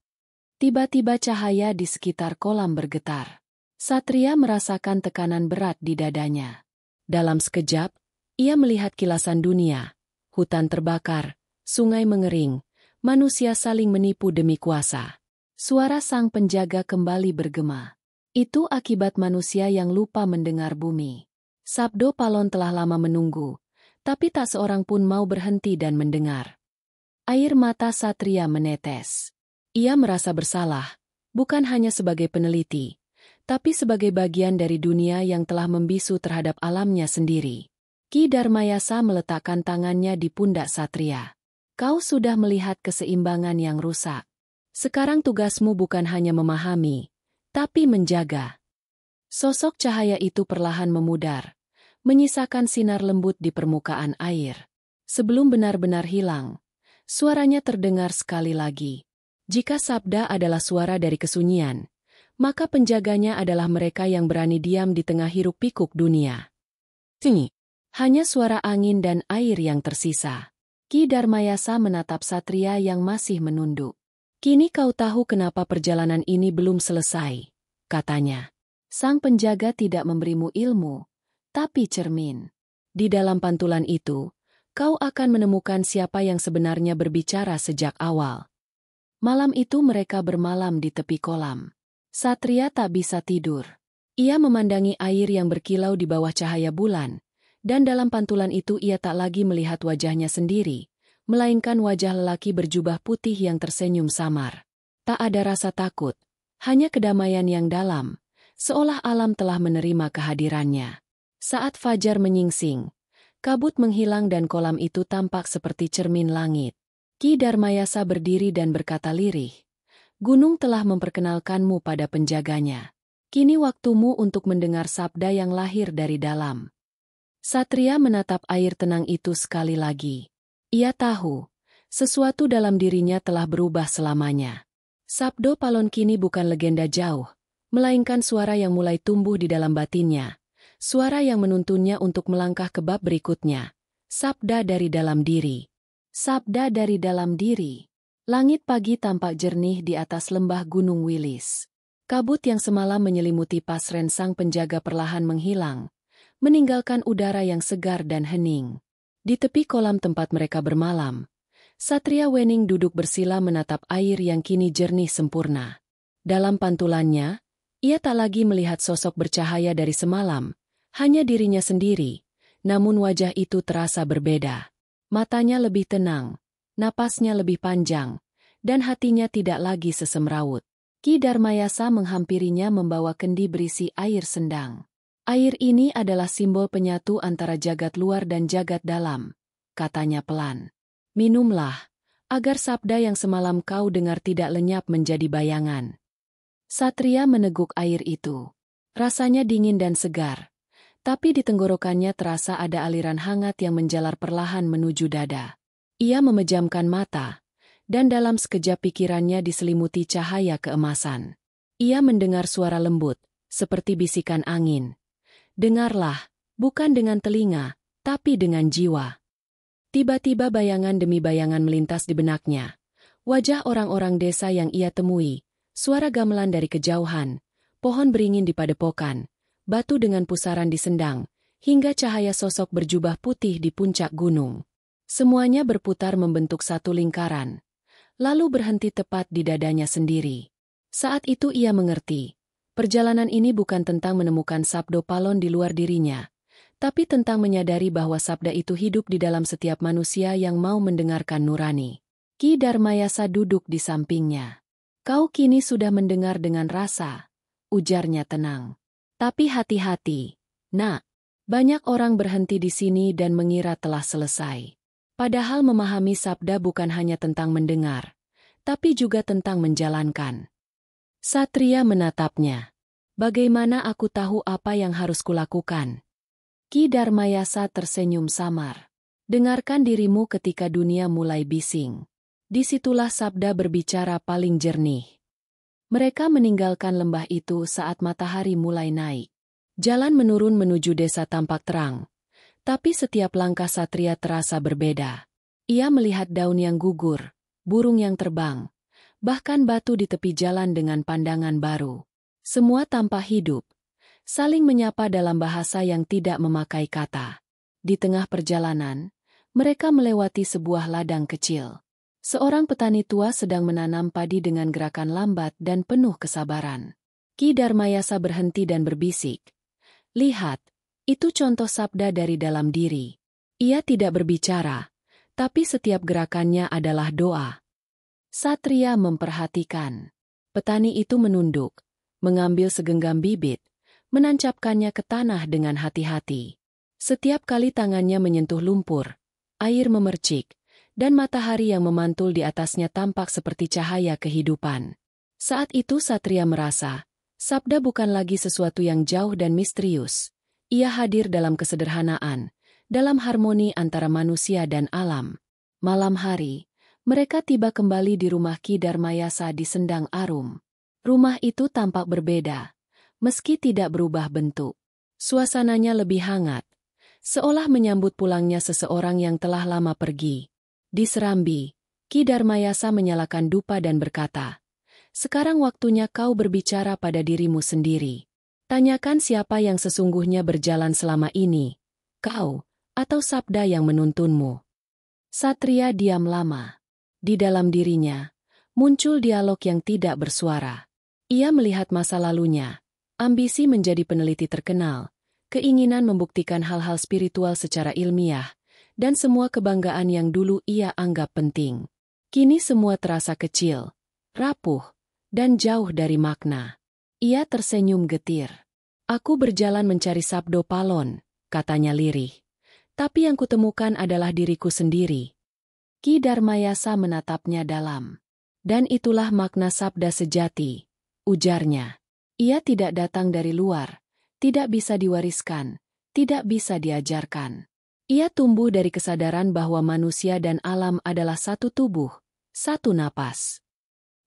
Tiba-tiba cahaya di sekitar kolam bergetar. Satria merasakan tekanan berat di dadanya. Dalam sekejap, ia melihat kilasan dunia, hutan terbakar, sungai mengering, manusia saling menipu demi kuasa. Suara sang penjaga kembali bergema. Itu akibat manusia yang lupa mendengar bumi. Sabdo Palon telah lama menunggu, tapi tak seorang pun mau berhenti dan mendengar. Air mata Satria menetes. Ia merasa bersalah, bukan hanya sebagai peneliti, tapi sebagai bagian dari dunia yang telah membisu terhadap alamnya sendiri. Ki Darmayasa meletakkan tangannya di pundak Satria. "Kau sudah melihat keseimbangan yang rusak. Sekarang tugasmu bukan hanya memahami, tapi menjaga." Sosok cahaya itu perlahan memudar, menyisakan sinar lembut di permukaan air. Sebelum benar-benar hilang, suaranya terdengar sekali lagi. "Jika sabda adalah suara dari kesunyian, maka penjaganya adalah mereka yang berani diam di tengah hiruk-pikuk dunia. Sini, hanya suara angin dan air yang tersisa." Ki Darmayasa menatap Satria yang masih menunduk. "Kini kau tahu kenapa perjalanan ini belum selesai," katanya. "Sang penjaga tidak memberimu ilmu, tapi cermin. Di dalam pantulan itu, kau akan menemukan siapa yang sebenarnya berbicara sejak awal." Malam itu mereka bermalam di tepi kolam. Satria tak bisa tidur. Ia memandangi air yang berkilau di bawah cahaya bulan, dan dalam pantulan itu ia tak lagi melihat wajahnya sendiri, melainkan wajah lelaki berjubah putih yang tersenyum samar. Tak ada rasa takut, hanya kedamaian yang dalam, seolah alam telah menerima kehadirannya. Saat fajar menyingsing, kabut menghilang dan kolam itu tampak seperti cermin langit. Ki Darmayasa berdiri dan berkata lirih, "Gunung telah memperkenalkanmu pada penjaganya. Kini waktumu untuk mendengar sabda yang lahir dari dalam." Satria menatap air tenang itu sekali lagi. Ia tahu, sesuatu dalam dirinya telah berubah selamanya. Sabdo Palon kini bukan legenda jauh, melainkan suara yang mulai tumbuh di dalam batinnya. Suara yang menuntunnya untuk melangkah ke bab berikutnya. Sabda dari dalam diri. Sabda dari dalam diri. Langit pagi tampak jernih di atas lembah Gunung Wilis. Kabut yang semalam menyelimuti Pasren sang penjaga perlahan menghilang, meninggalkan udara yang segar dan hening. Di tepi kolam tempat mereka bermalam, Satria Wening duduk bersila menatap air yang kini jernih sempurna. Dalam pantulannya, ia tak lagi melihat sosok bercahaya dari semalam, hanya dirinya sendiri, namun wajah itu terasa berbeda. Matanya lebih tenang, napasnya lebih panjang, dan hatinya tidak lagi sesemrawut. Ki Darmayasa menghampirinya membawa kendi berisi air sendang. Air ini adalah simbol penyatu antara jagat luar dan jagat dalam, katanya pelan. Minumlah, agar sabda yang semalam kau dengar tidak lenyap menjadi bayangan. Satria meneguk air itu. Rasanya dingin dan segar, tapi di tenggorokannya terasa ada aliran hangat yang menjalar perlahan menuju dada. Ia memejamkan mata, dan dalam sekejap pikirannya diselimuti cahaya keemasan. Ia mendengar suara lembut, seperti bisikan angin. Dengarlah, bukan dengan telinga, tapi dengan jiwa. Tiba-tiba bayangan demi bayangan melintas di benaknya. Wajah orang-orang desa yang ia temui, suara gamelan dari kejauhan, pohon beringin di padepokan, batu dengan pusaran disendang, hingga cahaya sosok berjubah putih di puncak gunung. Semuanya berputar membentuk satu lingkaran, lalu berhenti tepat di dadanya sendiri. Saat itu ia mengerti, perjalanan ini bukan tentang menemukan sabdo palon di luar dirinya, tapi tentang menyadari bahwa sabda itu hidup di dalam setiap manusia yang mau mendengarkan nurani. Ki Darmayasa duduk di sampingnya. Kau kini sudah mendengar dengan rasa, ujarnya tenang. Tapi hati-hati, nak. Banyak orang berhenti di sini dan mengira telah selesai. Padahal memahami sabda bukan hanya tentang mendengar, tapi juga tentang menjalankan. Satria menatapnya. Bagaimana aku tahu apa yang harus kulakukan? Ki Darmayasa tersenyum samar. Dengarkan dirimu ketika dunia mulai bising. Disitulah sabda berbicara paling jernih. Mereka meninggalkan lembah itu saat matahari mulai naik. Jalan menurun menuju desa tampak terang. Tapi setiap langkah Satria terasa berbeda. Ia melihat daun yang gugur, burung yang terbang, bahkan batu di tepi jalan dengan pandangan baru. Semua tampak hidup, saling menyapa dalam bahasa yang tidak memakai kata. Di tengah perjalanan, mereka melewati sebuah ladang kecil. Seorang petani tua sedang menanam padi dengan gerakan lambat dan penuh kesabaran. Ki Darmayasa berhenti dan berbisik. Lihat, itu contoh sabda dari dalam diri. Ia tidak berbicara, tapi setiap gerakannya adalah doa. Satria memperhatikan. Petani itu menunduk, mengambil segenggam bibit, menancapkannya ke tanah dengan hati-hati. Setiap kali tangannya menyentuh lumpur, air memercik, dan matahari yang memantul di atasnya tampak seperti cahaya kehidupan. Saat itu Satria merasa, sabda bukan lagi sesuatu yang jauh dan misterius. Ia hadir dalam kesederhanaan, dalam harmoni antara manusia dan alam. Malam hari, mereka tiba kembali di rumah Ki Darmayasa di Sendang Arum. Rumah itu tampak berbeda, meski tidak berubah bentuk. Suasananya lebih hangat, seolah menyambut pulangnya seseorang yang telah lama pergi. Di serambi, Ki Darmayasa menyalakan dupa dan berkata, "Sekarang waktunya kau berbicara pada dirimu sendiri. Tanyakan siapa yang sesungguhnya berjalan selama ini, kau, atau sabda yang menuntunmu." Satria diam lama. Di dalam dirinya, muncul dialog yang tidak bersuara. Ia melihat masa lalunya, ambisi menjadi peneliti terkenal, keinginan membuktikan hal-hal spiritual secara ilmiah, dan semua kebanggaan yang dulu ia anggap penting. Kini semua terasa kecil, rapuh, dan jauh dari makna. Ia tersenyum getir. "Aku berjalan mencari sabdo palon," katanya lirih. "Tapi yang kutemukan adalah diriku sendiri." Ki Darmayasa menatapnya dalam. "Dan itulah makna sabda sejati," ujarnya. "Ia tidak datang dari luar, tidak bisa diwariskan, tidak bisa diajarkan. Ia tumbuh dari kesadaran bahwa manusia dan alam adalah satu tubuh, satu napas."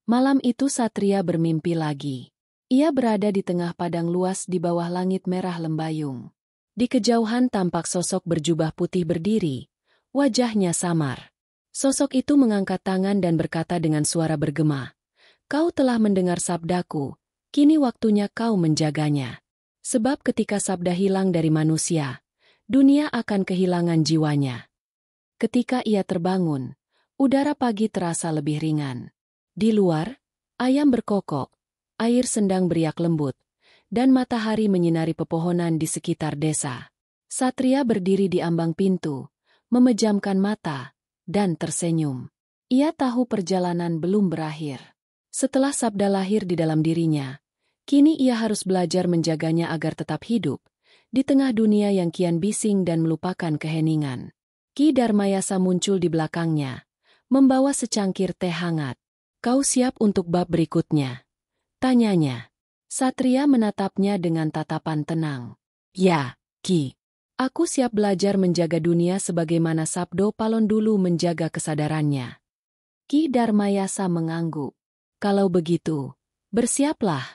Malam itu Satria bermimpi lagi. Ia berada di tengah padang luas di bawah langit merah lembayung. Di kejauhan tampak sosok berjubah putih berdiri, wajahnya samar. Sosok itu mengangkat tangan dan berkata dengan suara bergema, "Kau telah mendengar sabdaku, kini waktunya kau menjaganya. Sebab ketika sabda hilang dari manusia, dunia akan kehilangan jiwanya." Ketika ia terbangun, udara pagi terasa lebih ringan. Di luar, ayam berkokok, air sendang beriak lembut, dan matahari menyinari pepohonan di sekitar desa. Satria berdiri di ambang pintu, memejamkan mata, dan tersenyum. Ia tahu perjalanan belum berakhir. Setelah sabda lahir di dalam dirinya, kini ia harus belajar menjaganya agar tetap hidup, di tengah dunia yang kian bising dan melupakan keheningan. Ki Darmayasa muncul di belakangnya, membawa secangkir teh hangat. "Kau siap untuk bab berikutnya?" tanyanya. Satria menatapnya dengan tatapan tenang. "Ya, Ki. Aku siap belajar menjaga dunia sebagaimana Sabdo Palon dulu menjaga kesadarannya." Ki Darmayasa mengangguk. "Kalau begitu, bersiaplah.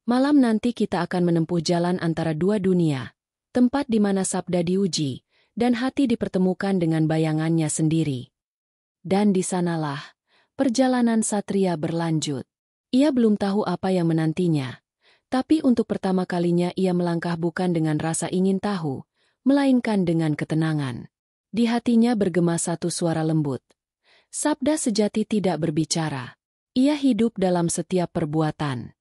Malam nanti kita akan menempuh jalan antara dua dunia, tempat di mana sabda diuji, dan hati dipertemukan dengan bayangannya sendiri." Dan di sanalah perjalanan Satria berlanjut. Ia belum tahu apa yang menantinya, tapi untuk pertama kalinya ia melangkah bukan dengan rasa ingin tahu, melainkan dengan ketenangan. Di hatinya bergema satu suara lembut. Sabda sejati tidak berbicara. Ia hidup dalam setiap perbuatan.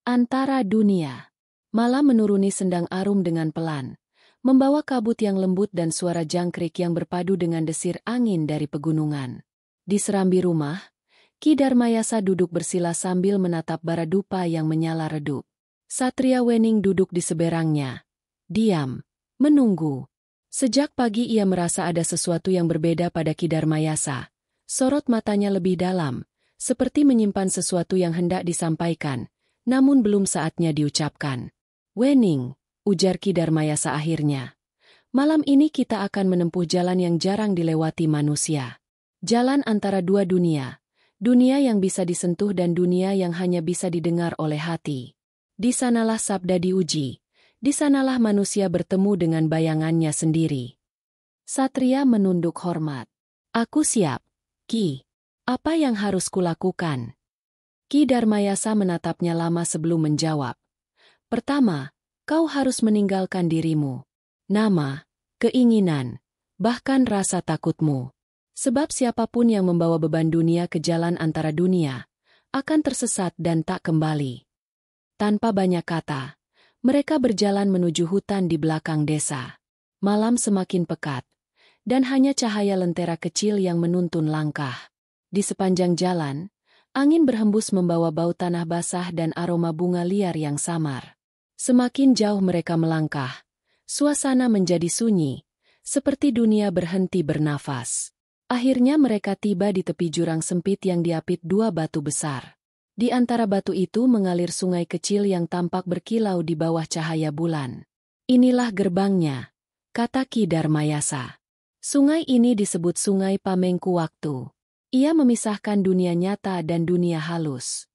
Antara dunia. Malam menuruni sendang arum dengan pelan, membawa kabut yang lembut dan suara jangkrik yang berpadu dengan desir angin dari pegunungan. Di serambi rumah, Ki Darmayasa duduk bersila sambil menatap bara dupa yang menyala redup. Satria Wening duduk di seberangnya. Diam, menunggu. Sejak pagi ia merasa ada sesuatu yang berbeda pada Ki Darmayasa. Sorot matanya lebih dalam, seperti menyimpan sesuatu yang hendak disampaikan, namun belum saatnya diucapkan. "Wening," ujar Ki Darmayasa akhirnya. "Malam ini kita akan menempuh jalan yang jarang dilewati manusia. Jalan antara dua dunia. Dunia yang bisa disentuh dan dunia yang hanya bisa didengar oleh hati. Di sanalah sabda diuji. Di sanalah manusia bertemu dengan bayangannya sendiri." Satria menunduk hormat. "Aku siap, Ki. Apa yang harus kulakukan?" Ki Darmayasa menatapnya lama sebelum menjawab. "Pertama, kau harus meninggalkan dirimu. Nama, keinginan, bahkan rasa takutmu. Sebab siapapun yang membawa beban dunia ke jalan antara dunia, akan tersesat dan tak kembali." Tanpa banyak kata, mereka berjalan menuju hutan di belakang desa. Malam semakin pekat, dan hanya cahaya lentera kecil yang menuntun langkah. Di sepanjang jalan, angin berhembus membawa bau tanah basah dan aroma bunga liar yang samar. Semakin jauh mereka melangkah, suasana menjadi sunyi, seperti dunia berhenti bernafas. Akhirnya mereka tiba di tepi jurang sempit yang diapit dua batu besar. Di antara batu itu mengalir sungai kecil yang tampak berkilau di bawah cahaya bulan. "Inilah gerbangnya," kata Ki Darmayasa. "Sungai ini disebut Sungai Pamengku Waktu. Ia memisahkan dunia nyata dan dunia halus."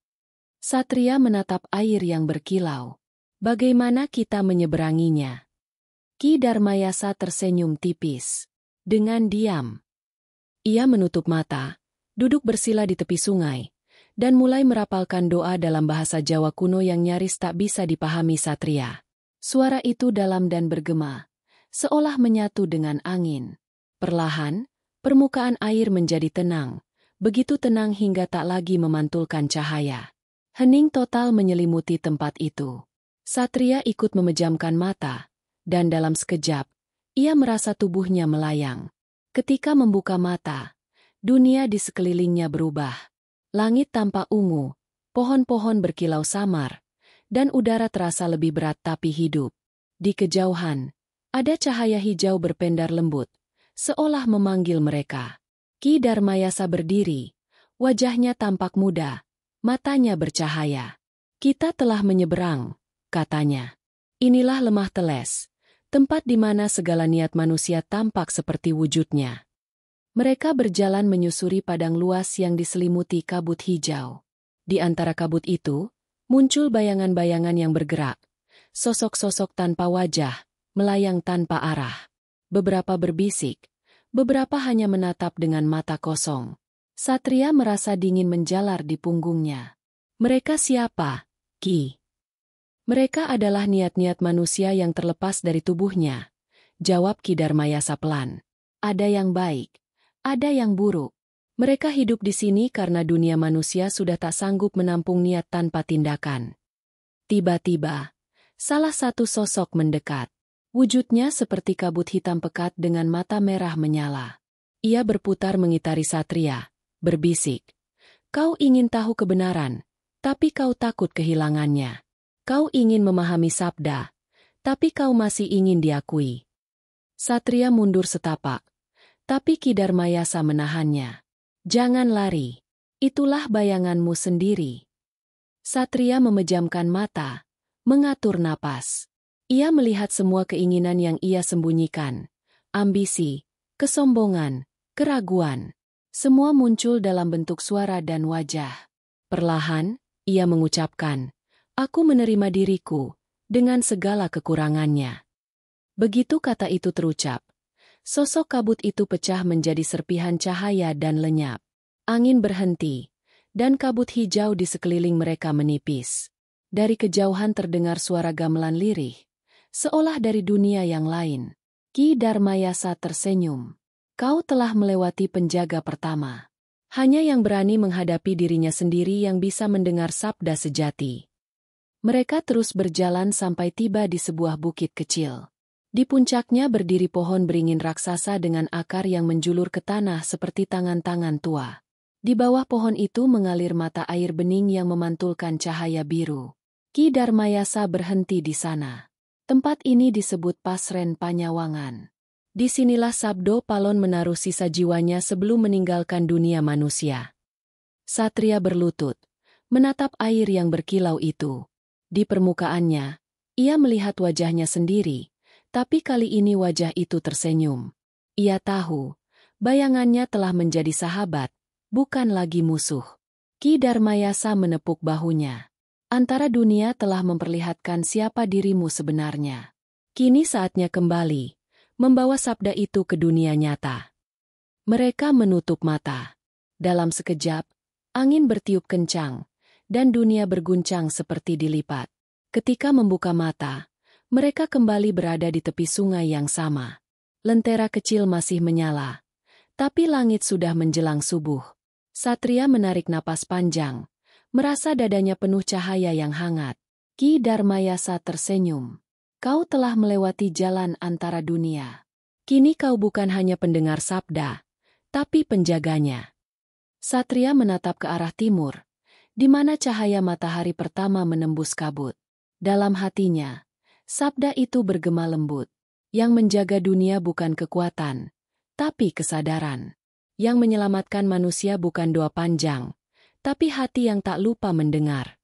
Satria menatap air yang berkilau. "Bagaimana kita menyeberanginya?" Ki Darmayasa tersenyum tipis. Dengan diam, ia menutup mata, duduk bersila di tepi sungai, dan mulai merapalkan doa dalam bahasa Jawa kuno yang nyaris tak bisa dipahami Satria. Suara itu dalam dan bergema, seolah menyatu dengan angin. Perlahan, permukaan air menjadi tenang, begitu tenang hingga tak lagi memantulkan cahaya. Hening total menyelimuti tempat itu. Satria ikut memejamkan mata, dan dalam sekejap, ia merasa tubuhnya melayang. Ketika membuka mata, dunia di sekelilingnya berubah. Langit tampak ungu, pohon-pohon berkilau samar, dan udara terasa lebih berat tapi hidup. Di kejauhan, ada cahaya hijau berpendar lembut, seolah memanggil mereka. Ki Darmayasa berdiri, wajahnya tampak muda, matanya bercahaya. "Kita telah menyeberang," katanya. "Inilah Lemah Teles, tempat di mana segala niat manusia tampak seperti wujudnya." Mereka berjalan menyusuri padang luas yang diselimuti kabut hijau. Di antara kabut itu, muncul bayangan-bayangan yang bergerak, sosok-sosok tanpa wajah, melayang tanpa arah. Beberapa berbisik, beberapa hanya menatap dengan mata kosong. Satria merasa dingin menjalar di punggungnya. "Mereka siapa, Ki?" "Mereka adalah niat-niat manusia yang terlepas dari tubuhnya," jawab Ki Darmayasa pelan. "Ada yang baik, Ada yang buruk. Mereka hidup di sini karena dunia manusia sudah tak sanggup menampung niat tanpa tindakan. Tiba-tiba, salah satu sosok mendekat. Wujudnya seperti kabut hitam pekat dengan mata merah menyala. Ia berputar mengitari Satria, berbisik. Kau ingin tahu kebenaran, tapi kau takut kehilangannya. Kau ingin memahami sabda, tapi kau masih ingin diakui. Satria mundur setapak, tapi Ki Darmayasa menahannya. Jangan lari. Itulah bayanganmu sendiri. Satria memejamkan mata, mengatur napas. Ia melihat semua keinginan yang ia sembunyikan. Ambisi, kesombongan, keraguan. Semua muncul dalam bentuk suara dan wajah. Perlahan, ia mengucapkan, "Aku menerima diriku, dengan segala kekurangannya." Begitu kata itu terucap, sosok kabut itu pecah menjadi serpihan cahaya dan lenyap. Angin berhenti, dan kabut hijau di sekeliling mereka menipis. Dari kejauhan terdengar suara gamelan lirih, seolah dari dunia yang lain. Ki Darmayasa tersenyum. Kau telah melewati penjaga pertama. Hanya yang berani menghadapi dirinya sendiri yang bisa mendengar sabda sejati. Mereka terus berjalan sampai tiba di sebuah bukit kecil. Di puncaknya berdiri pohon beringin raksasa dengan akar yang menjulur ke tanah seperti tangan-tangan tua. Di bawah pohon itu mengalir mata air bening yang memantulkan cahaya biru. Ki Darmayasa berhenti di sana. Tempat ini disebut Pasren Panyawangan. Disinilah Sabdo Palon menaruh sisa jiwanya sebelum meninggalkan dunia manusia. Satria berlutut, menatap air yang berkilau itu. Di permukaannya, ia melihat wajahnya sendiri. Tapi kali ini wajah itu tersenyum. Ia tahu, bayangannya telah menjadi sahabat, bukan lagi musuh. Ki Darmayasa menepuk bahunya. Antara dunia telah memperlihatkan siapa dirimu sebenarnya. Kini saatnya kembali, membawa sabda itu ke dunia nyata. Mereka menutup mata. Dalam sekejap, angin bertiup kencang, dan dunia berguncang seperti dilipat. Ketika membuka mata, mereka kembali berada di tepi sungai yang sama. Lentera kecil masih menyala, tapi langit sudah menjelang subuh. Satria menarik napas panjang, merasa dadanya penuh cahaya yang hangat. Ki Darmayasa tersenyum. Kau telah melewati jalan antara dunia. Kini kau bukan hanya pendengar sabda, tapi penjaganya. Satria menatap ke arah timur, di mana cahaya matahari pertama menembus kabut. Dalam hatinya, sabda itu bergema lembut. Yang menjaga dunia bukan kekuatan, tapi kesadaran. Yang menyelamatkan manusia bukan doa panjang, tapi hati yang tak lupa mendengar.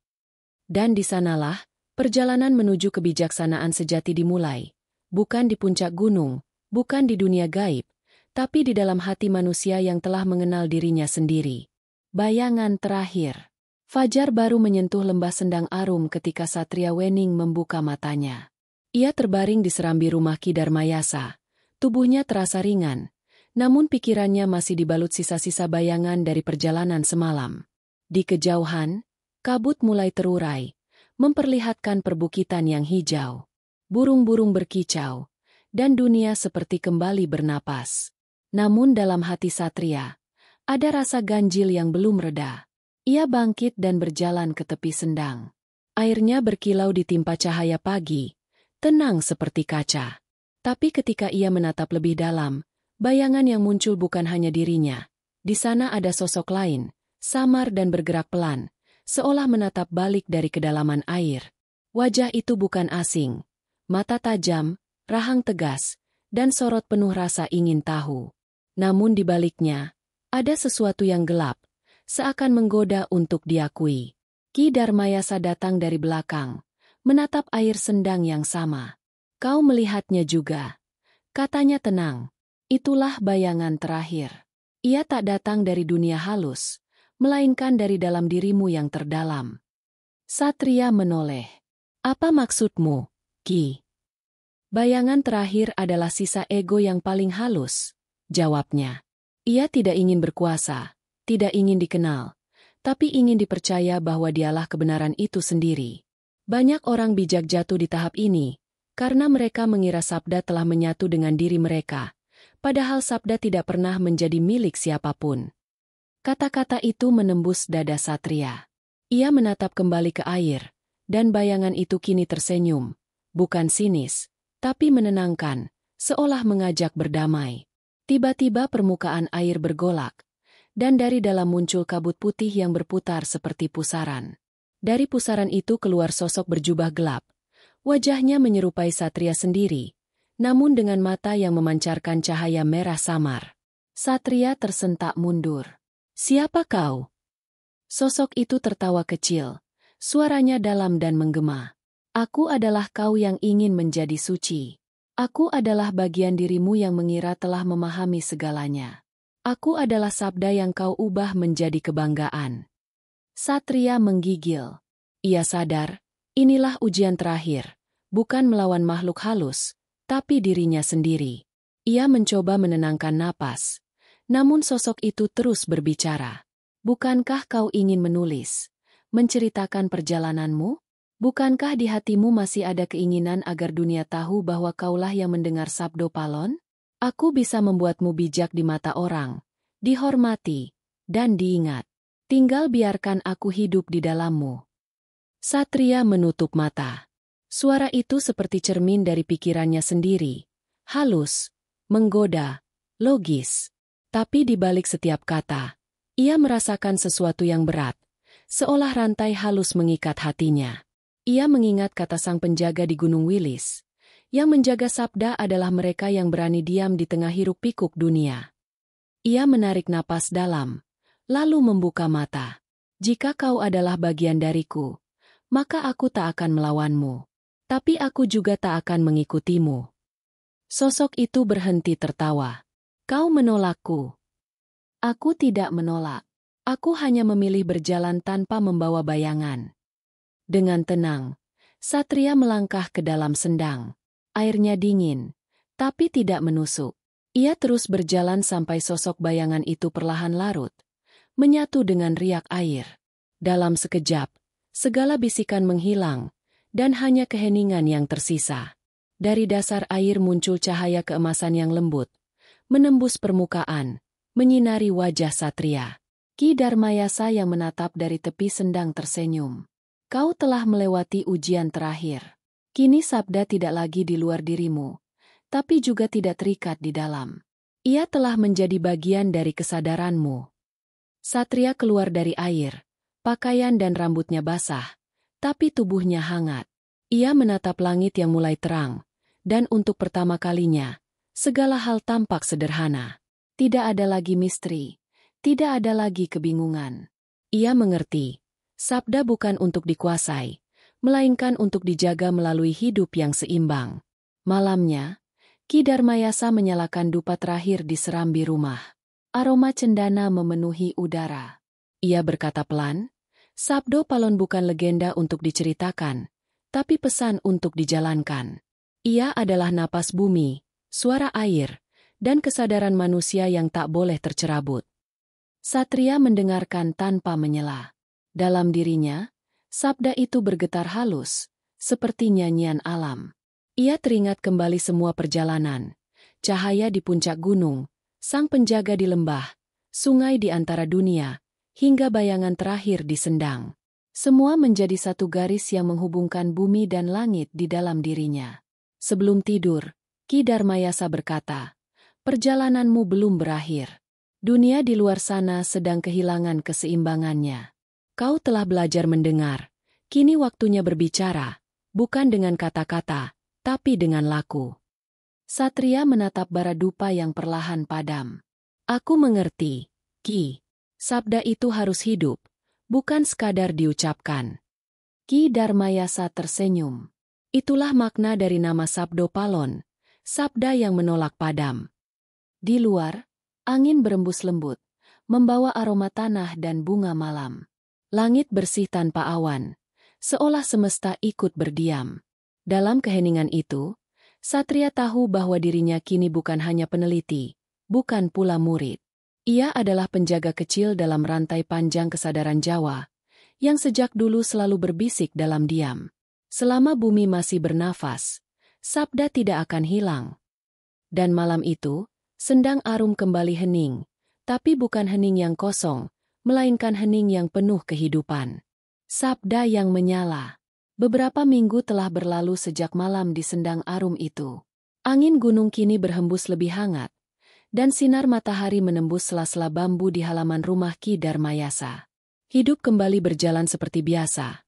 Dan di sanalah, perjalanan menuju kebijaksanaan sejati dimulai. Bukan di puncak gunung, bukan di dunia gaib, tapi di dalam hati manusia yang telah mengenal dirinya sendiri. Bayangan terakhir. Fajar baru menyentuh lembah Sendang Arum ketika Satria Wening membuka matanya. Ia terbaring di serambi rumah Ki Darmayasa. Tubuhnya terasa ringan, namun pikirannya masih dibalut sisa-sisa bayangan dari perjalanan semalam. Di kejauhan, kabut mulai terurai, memperlihatkan perbukitan yang hijau. Burung-burung berkicau, dan dunia seperti kembali bernapas. Namun dalam hati Satria, ada rasa ganjil yang belum reda. Ia bangkit dan berjalan ke tepi sendang. Airnya berkilau ditimpa cahaya pagi, tenang seperti kaca. Tapi ketika ia menatap lebih dalam, bayangan yang muncul bukan hanya dirinya. Di sana ada sosok lain, samar dan bergerak pelan, seolah menatap balik dari kedalaman air. Wajah itu bukan asing. Mata tajam, rahang tegas, dan sorot penuh rasa ingin tahu. Namun di baliknya, ada sesuatu yang gelap, seakan menggoda untuk diakui. Ki Darmayasa datang dari belakang, menatap air sendang yang sama. Kau melihatnya juga. Katanya tenang. Itulah bayangan terakhir. Ia tak datang dari dunia halus, melainkan dari dalam dirimu yang terdalam. Satria menoleh. Apa maksudmu, Ki? Bayangan terakhir adalah sisa ego yang paling halus, jawabnya. Ia tidak ingin berkuasa, tidak ingin dikenal, tapi ingin dipercaya bahwa dialah kebenaran itu sendiri. Banyak orang bijak jatuh di tahap ini, karena mereka mengira sabda telah menyatu dengan diri mereka, padahal sabda tidak pernah menjadi milik siapapun. Kata-kata itu menembus dada Satria. Ia menatap kembali ke air, dan bayangan itu kini tersenyum, bukan sinis, tapi menenangkan, seolah mengajak berdamai. Tiba-tiba permukaan air bergolak, dan dari dalam muncul kabut putih yang berputar seperti pusaran. Dari pusaran itu keluar sosok berjubah gelap. Wajahnya menyerupai Satria sendiri, namun dengan mata yang memancarkan cahaya merah samar. Satria tersentak mundur. "Siapa kau?" Sosok itu tertawa kecil, suaranya dalam dan menggema. "Aku adalah kau yang ingin menjadi suci. Aku adalah bagian dirimu yang mengira telah memahami segalanya. Aku adalah sabda yang kau ubah menjadi kebanggaan." Satria menggigil. Ia sadar, inilah ujian terakhir, bukan melawan makhluk halus, tapi dirinya sendiri. Ia mencoba menenangkan napas, namun sosok itu terus berbicara. "Bukankah kau ingin menulis, menceritakan perjalananmu? Bukankah di hatimu masih ada keinginan agar dunia tahu bahwa kaulah yang mendengar Sabdo Palon? Aku bisa membuatmu bijak di mata orang, dihormati, dan diingat. Tinggal biarkan aku hidup di dalammu." Satria menutup mata. Suara itu seperti cermin dari pikirannya sendiri. Halus, menggoda, logis. Tapi di balik setiap kata, ia merasakan sesuatu yang berat, seolah rantai halus mengikat hatinya. Ia mengingat kata sang penjaga di Gunung Wilis. Yang menjaga sabda adalah mereka yang berani diam di tengah hiruk-pikuk dunia. Ia menarik napas dalam, lalu membuka mata. "Jika kau adalah bagian dariku, maka aku tak akan melawanmu. Tapi aku juga tak akan mengikutimu." Sosok itu berhenti tertawa. "Kau menolakku." "Aku tidak menolak. Aku hanya memilih berjalan tanpa membawa bayangan." Dengan tenang, Satria melangkah ke dalam sendang. Airnya dingin, tapi tidak menusuk. Ia terus berjalan sampai sosok bayangan itu perlahan larut, menyatu dengan riak air. Dalam sekejap, segala bisikan menghilang, dan hanya keheningan yang tersisa. Dari dasar air muncul cahaya keemasan yang lembut, menembus permukaan, menyinari wajah Satria. Ki Darmayasa yang menatap dari tepi sendang tersenyum. "Kau telah melewati ujian terakhir. Kini sabda tidak lagi di luar dirimu, tapi juga tidak terikat di dalam. Ia telah menjadi bagian dari kesadaranmu." Satria keluar dari air. Pakaian dan rambutnya basah, tapi tubuhnya hangat. Ia menatap langit yang mulai terang, dan untuk pertama kalinya, segala hal tampak sederhana. Tidak ada lagi misteri, tidak ada lagi kebingungan. Ia mengerti, sabda bukan untuk dikuasai, melainkan untuk dijaga melalui hidup yang seimbang. Malamnya, Ki Darmayasa menyalakan dupa terakhir di serambi rumah. Aroma cendana memenuhi udara. Ia berkata pelan, "Sabdo Palon bukan legenda untuk diceritakan, tapi pesan untuk dijalankan. Ia adalah napas bumi, suara air, dan kesadaran manusia yang tak boleh tercerabut." Satria mendengarkan tanpa menyela. Dalam dirinya, sabda itu bergetar halus, seperti nyanyian alam. Ia teringat kembali semua perjalanan, cahaya di puncak gunung, sang penjaga di lembah, sungai di antara dunia, hingga bayangan terakhir di sendang. Semua menjadi satu garis yang menghubungkan bumi dan langit di dalam dirinya. Sebelum tidur, Ki Darmayasa berkata, "Perjalananmu belum berakhir. Dunia di luar sana sedang kehilangan keseimbangannya. Kau telah belajar mendengar, kini waktunya berbicara, bukan dengan kata-kata, tapi dengan laku." Satria menatap bara dupa yang perlahan padam. "Aku mengerti, Ki. Sabda itu harus hidup, bukan sekadar diucapkan." Ki Darmayasa tersenyum. Itulah makna dari nama Sabdo Palon, sabda yang menolak padam. Di luar, angin berembus lembut, membawa aroma tanah dan bunga malam. Langit bersih tanpa awan, seolah semesta ikut berdiam. Dalam keheningan itu, Satria tahu bahwa dirinya kini bukan hanya peneliti, bukan pula murid. Ia adalah penjaga kecil dalam rantai panjang kesadaran Jawa, yang sejak dulu selalu berbisik dalam diam. Selama bumi masih bernafas, sabda tidak akan hilang. Dan malam itu, Sendang Arum kembali hening, tapi bukan hening yang kosong, melainkan hening yang penuh kehidupan. Sabda yang menyala. Beberapa minggu telah berlalu sejak malam di Sendang Arum itu. Angin gunung kini berhembus lebih hangat, dan sinar matahari menembus sela-sela bambu di halaman rumah Ki Darmayasa. Hidup kembali berjalan seperti biasa.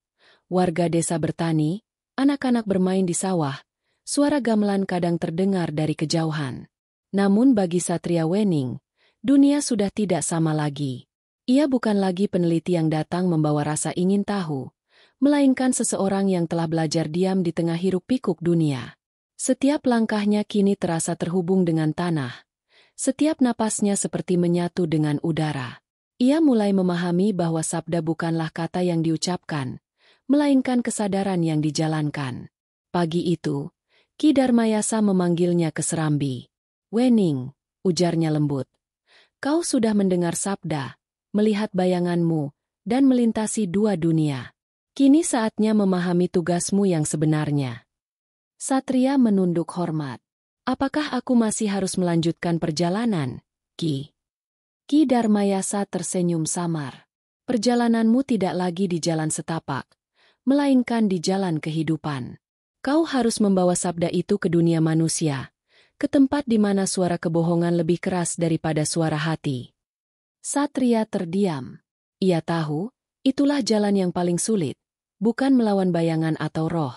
Warga desa bertani, anak-anak bermain di sawah, suara gamelan kadang terdengar dari kejauhan. Namun bagi Satria Wening, dunia sudah tidak sama lagi. Ia bukan lagi peneliti yang datang membawa rasa ingin tahu, melainkan seseorang yang telah belajar diam di tengah hiruk-pikuk dunia. Setiap langkahnya kini terasa terhubung dengan tanah. Setiap napasnya seperti menyatu dengan udara. Ia mulai memahami bahwa sabda bukanlah kata yang diucapkan, melainkan kesadaran yang dijalankan. Pagi itu, Ki Darmayasa memanggilnya ke serambi. "Wening," ujarnya lembut. "Kau sudah mendengar sabda, melihat bayanganmu, dan melintasi dua dunia. Kini saatnya memahami tugasmu yang sebenarnya." Satria menunduk hormat. "Apakah aku masih harus melanjutkan perjalanan, Ki?" Ki Darmayasa tersenyum samar. "Perjalananmu tidak lagi di jalan setapak, melainkan di jalan kehidupan. Kau harus membawa sabda itu ke dunia manusia, ke tempat di mana suara kebohongan lebih keras daripada suara hati." Satria terdiam. Ia tahu, itulah jalan yang paling sulit, bukan melawan bayangan atau roh,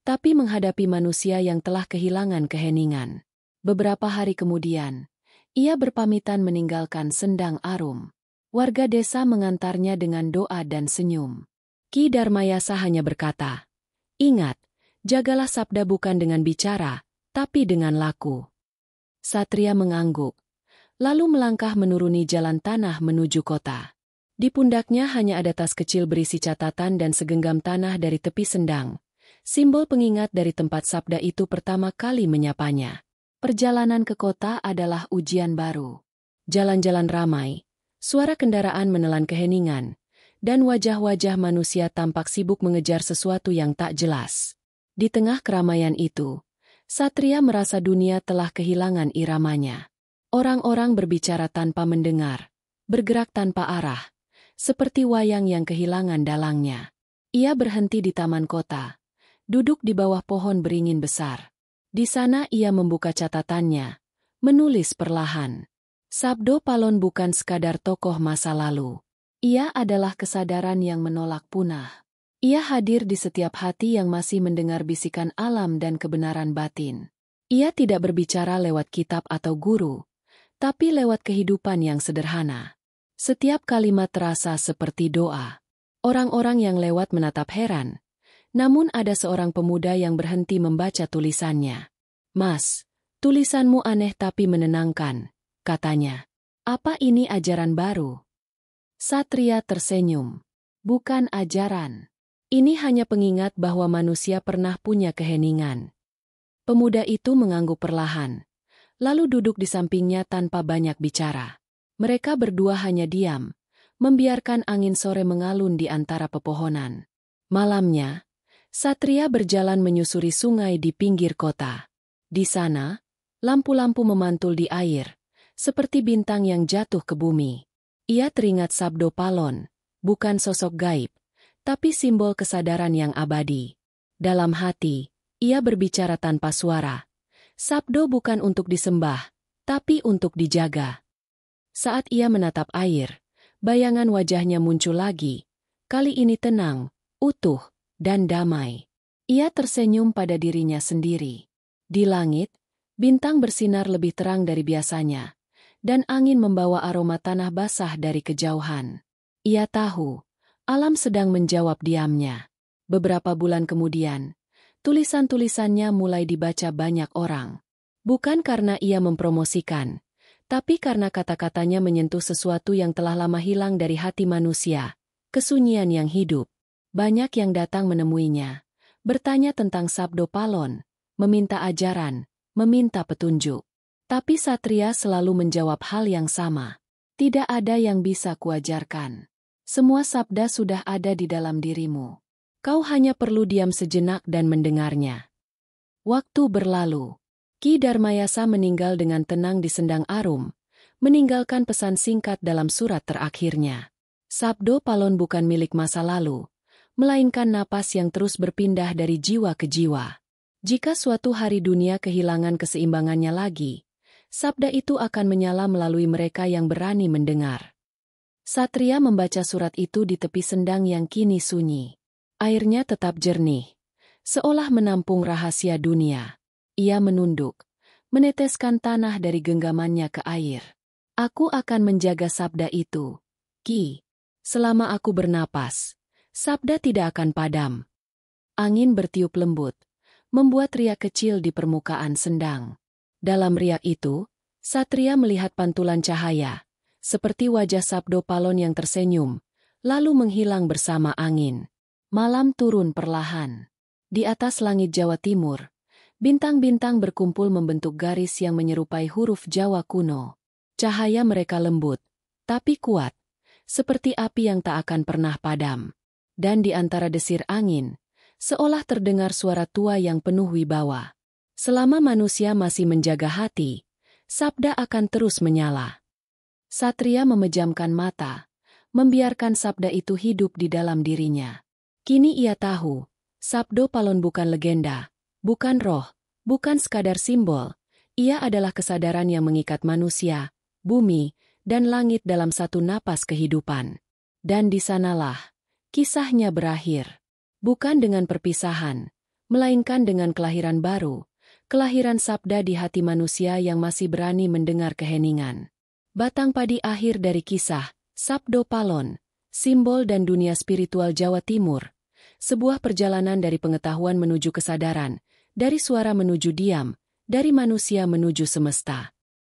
tapi menghadapi manusia yang telah kehilangan keheningan. Beberapa hari kemudian, ia berpamitan meninggalkan Sendang Arum. Warga desa mengantarnya dengan doa dan senyum. Ki Darmayasa hanya berkata, "Ingat, jagalah sabda bukan dengan bicara, tapi dengan laku." Satria mengangguk, lalu melangkah menuruni jalan tanah menuju kota. Di pundaknya hanya ada tas kecil berisi catatan dan segenggam tanah dari tepi Sendang, simbol pengingat dari tempat sabda itu pertama kali menyapanya. Perjalanan ke kota adalah ujian baru. Jalan-jalan ramai, suara kendaraan menelan keheningan, dan wajah-wajah manusia tampak sibuk mengejar sesuatu yang tak jelas. Di tengah keramaian itu, Satria merasa dunia telah kehilangan iramanya. Orang-orang berbicara tanpa mendengar, bergerak tanpa arah, seperti wayang yang kehilangan dalangnya. Ia berhenti di taman kota, duduk di bawah pohon beringin besar. Di sana ia membuka catatannya, menulis perlahan. Sabdo Palon bukan sekadar tokoh masa lalu. Ia adalah kesadaran yang menolak punah. Ia hadir di setiap hati yang masih mendengar bisikan alam dan kebenaran batin. Ia tidak berbicara lewat kitab atau guru, tapi lewat kehidupan yang sederhana. Setiap kalimat terasa seperti doa. Orang-orang yang lewat menatap heran. Namun ada seorang pemuda yang berhenti membaca tulisannya. "Mas, tulisanmu aneh tapi menenangkan," katanya. "Apa ini ajaran baru?" Satria tersenyum. "Bukan ajaran. Ini hanya pengingat bahwa manusia pernah punya keheningan." Pemuda itu mengangguk perlahan, lalu duduk di sampingnya tanpa banyak bicara. Mereka berdua hanya diam, membiarkan angin sore mengalun di antara pepohonan. Malamnya, Satria berjalan menyusuri sungai di pinggir kota. Di sana, lampu-lampu memantul di air, seperti bintang yang jatuh ke bumi. Ia teringat Sabdo Palon, bukan sosok gaib, tapi simbol kesadaran yang abadi. Dalam hati, ia berbicara tanpa suara. Sabdo bukan untuk disembah, tapi untuk dijaga. Saat ia menatap air, bayangan wajahnya muncul lagi, kali ini tenang, utuh, dan damai. Ia tersenyum pada dirinya sendiri. Di langit, bintang bersinar lebih terang dari biasanya, dan angin membawa aroma tanah basah dari kejauhan. Ia tahu, alam sedang menjawab diamnya. Beberapa bulan kemudian, tulisan-tulisannya mulai dibaca banyak orang. Bukan karena ia mempromosikan, tapi karena kata-katanya menyentuh sesuatu yang telah lama hilang dari hati manusia, kesunyian yang hidup. Banyak yang datang menemuinya, bertanya tentang Sabdo Palon, meminta ajaran, meminta petunjuk. Tapi Satria selalu menjawab hal yang sama. "Tidak ada yang bisa kuajarkan. Semua sabda sudah ada di dalam dirimu. Kau hanya perlu diam sejenak dan mendengarnya." Waktu berlalu. Ki Darmayasa meninggal dengan tenang di Sendang Arum, meninggalkan pesan singkat dalam surat terakhirnya. Sabdo Palon bukan milik masa lalu, melainkan napas yang terus berpindah dari jiwa ke jiwa. Jika suatu hari dunia kehilangan keseimbangannya lagi, sabda itu akan menyala melalui mereka yang berani mendengar. Satria membaca surat itu di tepi sendang yang kini sunyi. Airnya tetap jernih, seolah menampung rahasia dunia. Ia menunduk, meneteskan tanah dari genggamannya ke air. Aku akan menjaga sabda itu, Ki. Selama aku bernapas, sabda tidak akan padam. Angin bertiup lembut, membuat riak kecil di permukaan sendang. Dalam riak itu, Satria melihat pantulan cahaya, seperti wajah Sabdo Palon yang tersenyum, lalu menghilang bersama angin. Malam turun perlahan. Di atas langit Jawa Timur, bintang-bintang berkumpul membentuk garis yang menyerupai huruf Jawa kuno. Cahaya mereka lembut, tapi kuat, seperti api yang tak akan pernah padam. Dan di antara desir angin, seolah terdengar suara tua yang penuh wibawa. Selama manusia masih menjaga hati, sabda akan terus menyala. Satria memejamkan mata, membiarkan sabda itu hidup di dalam dirinya. Kini ia tahu, Sabdo Palon bukan legenda, bukan roh, bukan sekadar simbol. Ia adalah kesadaran yang mengikat manusia, bumi, dan langit dalam satu napas kehidupan. Dan di sanalah kisahnya berakhir. Bukan dengan perpisahan, melainkan dengan kelahiran baru, kelahiran sabda di hati manusia yang masih berani mendengar keheningan. Batang padi akhir dari kisah, Sabdo Palon, simbol dan dunia spiritual Jawa Timur. Sebuah perjalanan dari pengetahuan menuju kesadaran, dari suara menuju diam, dari manusia menuju semesta.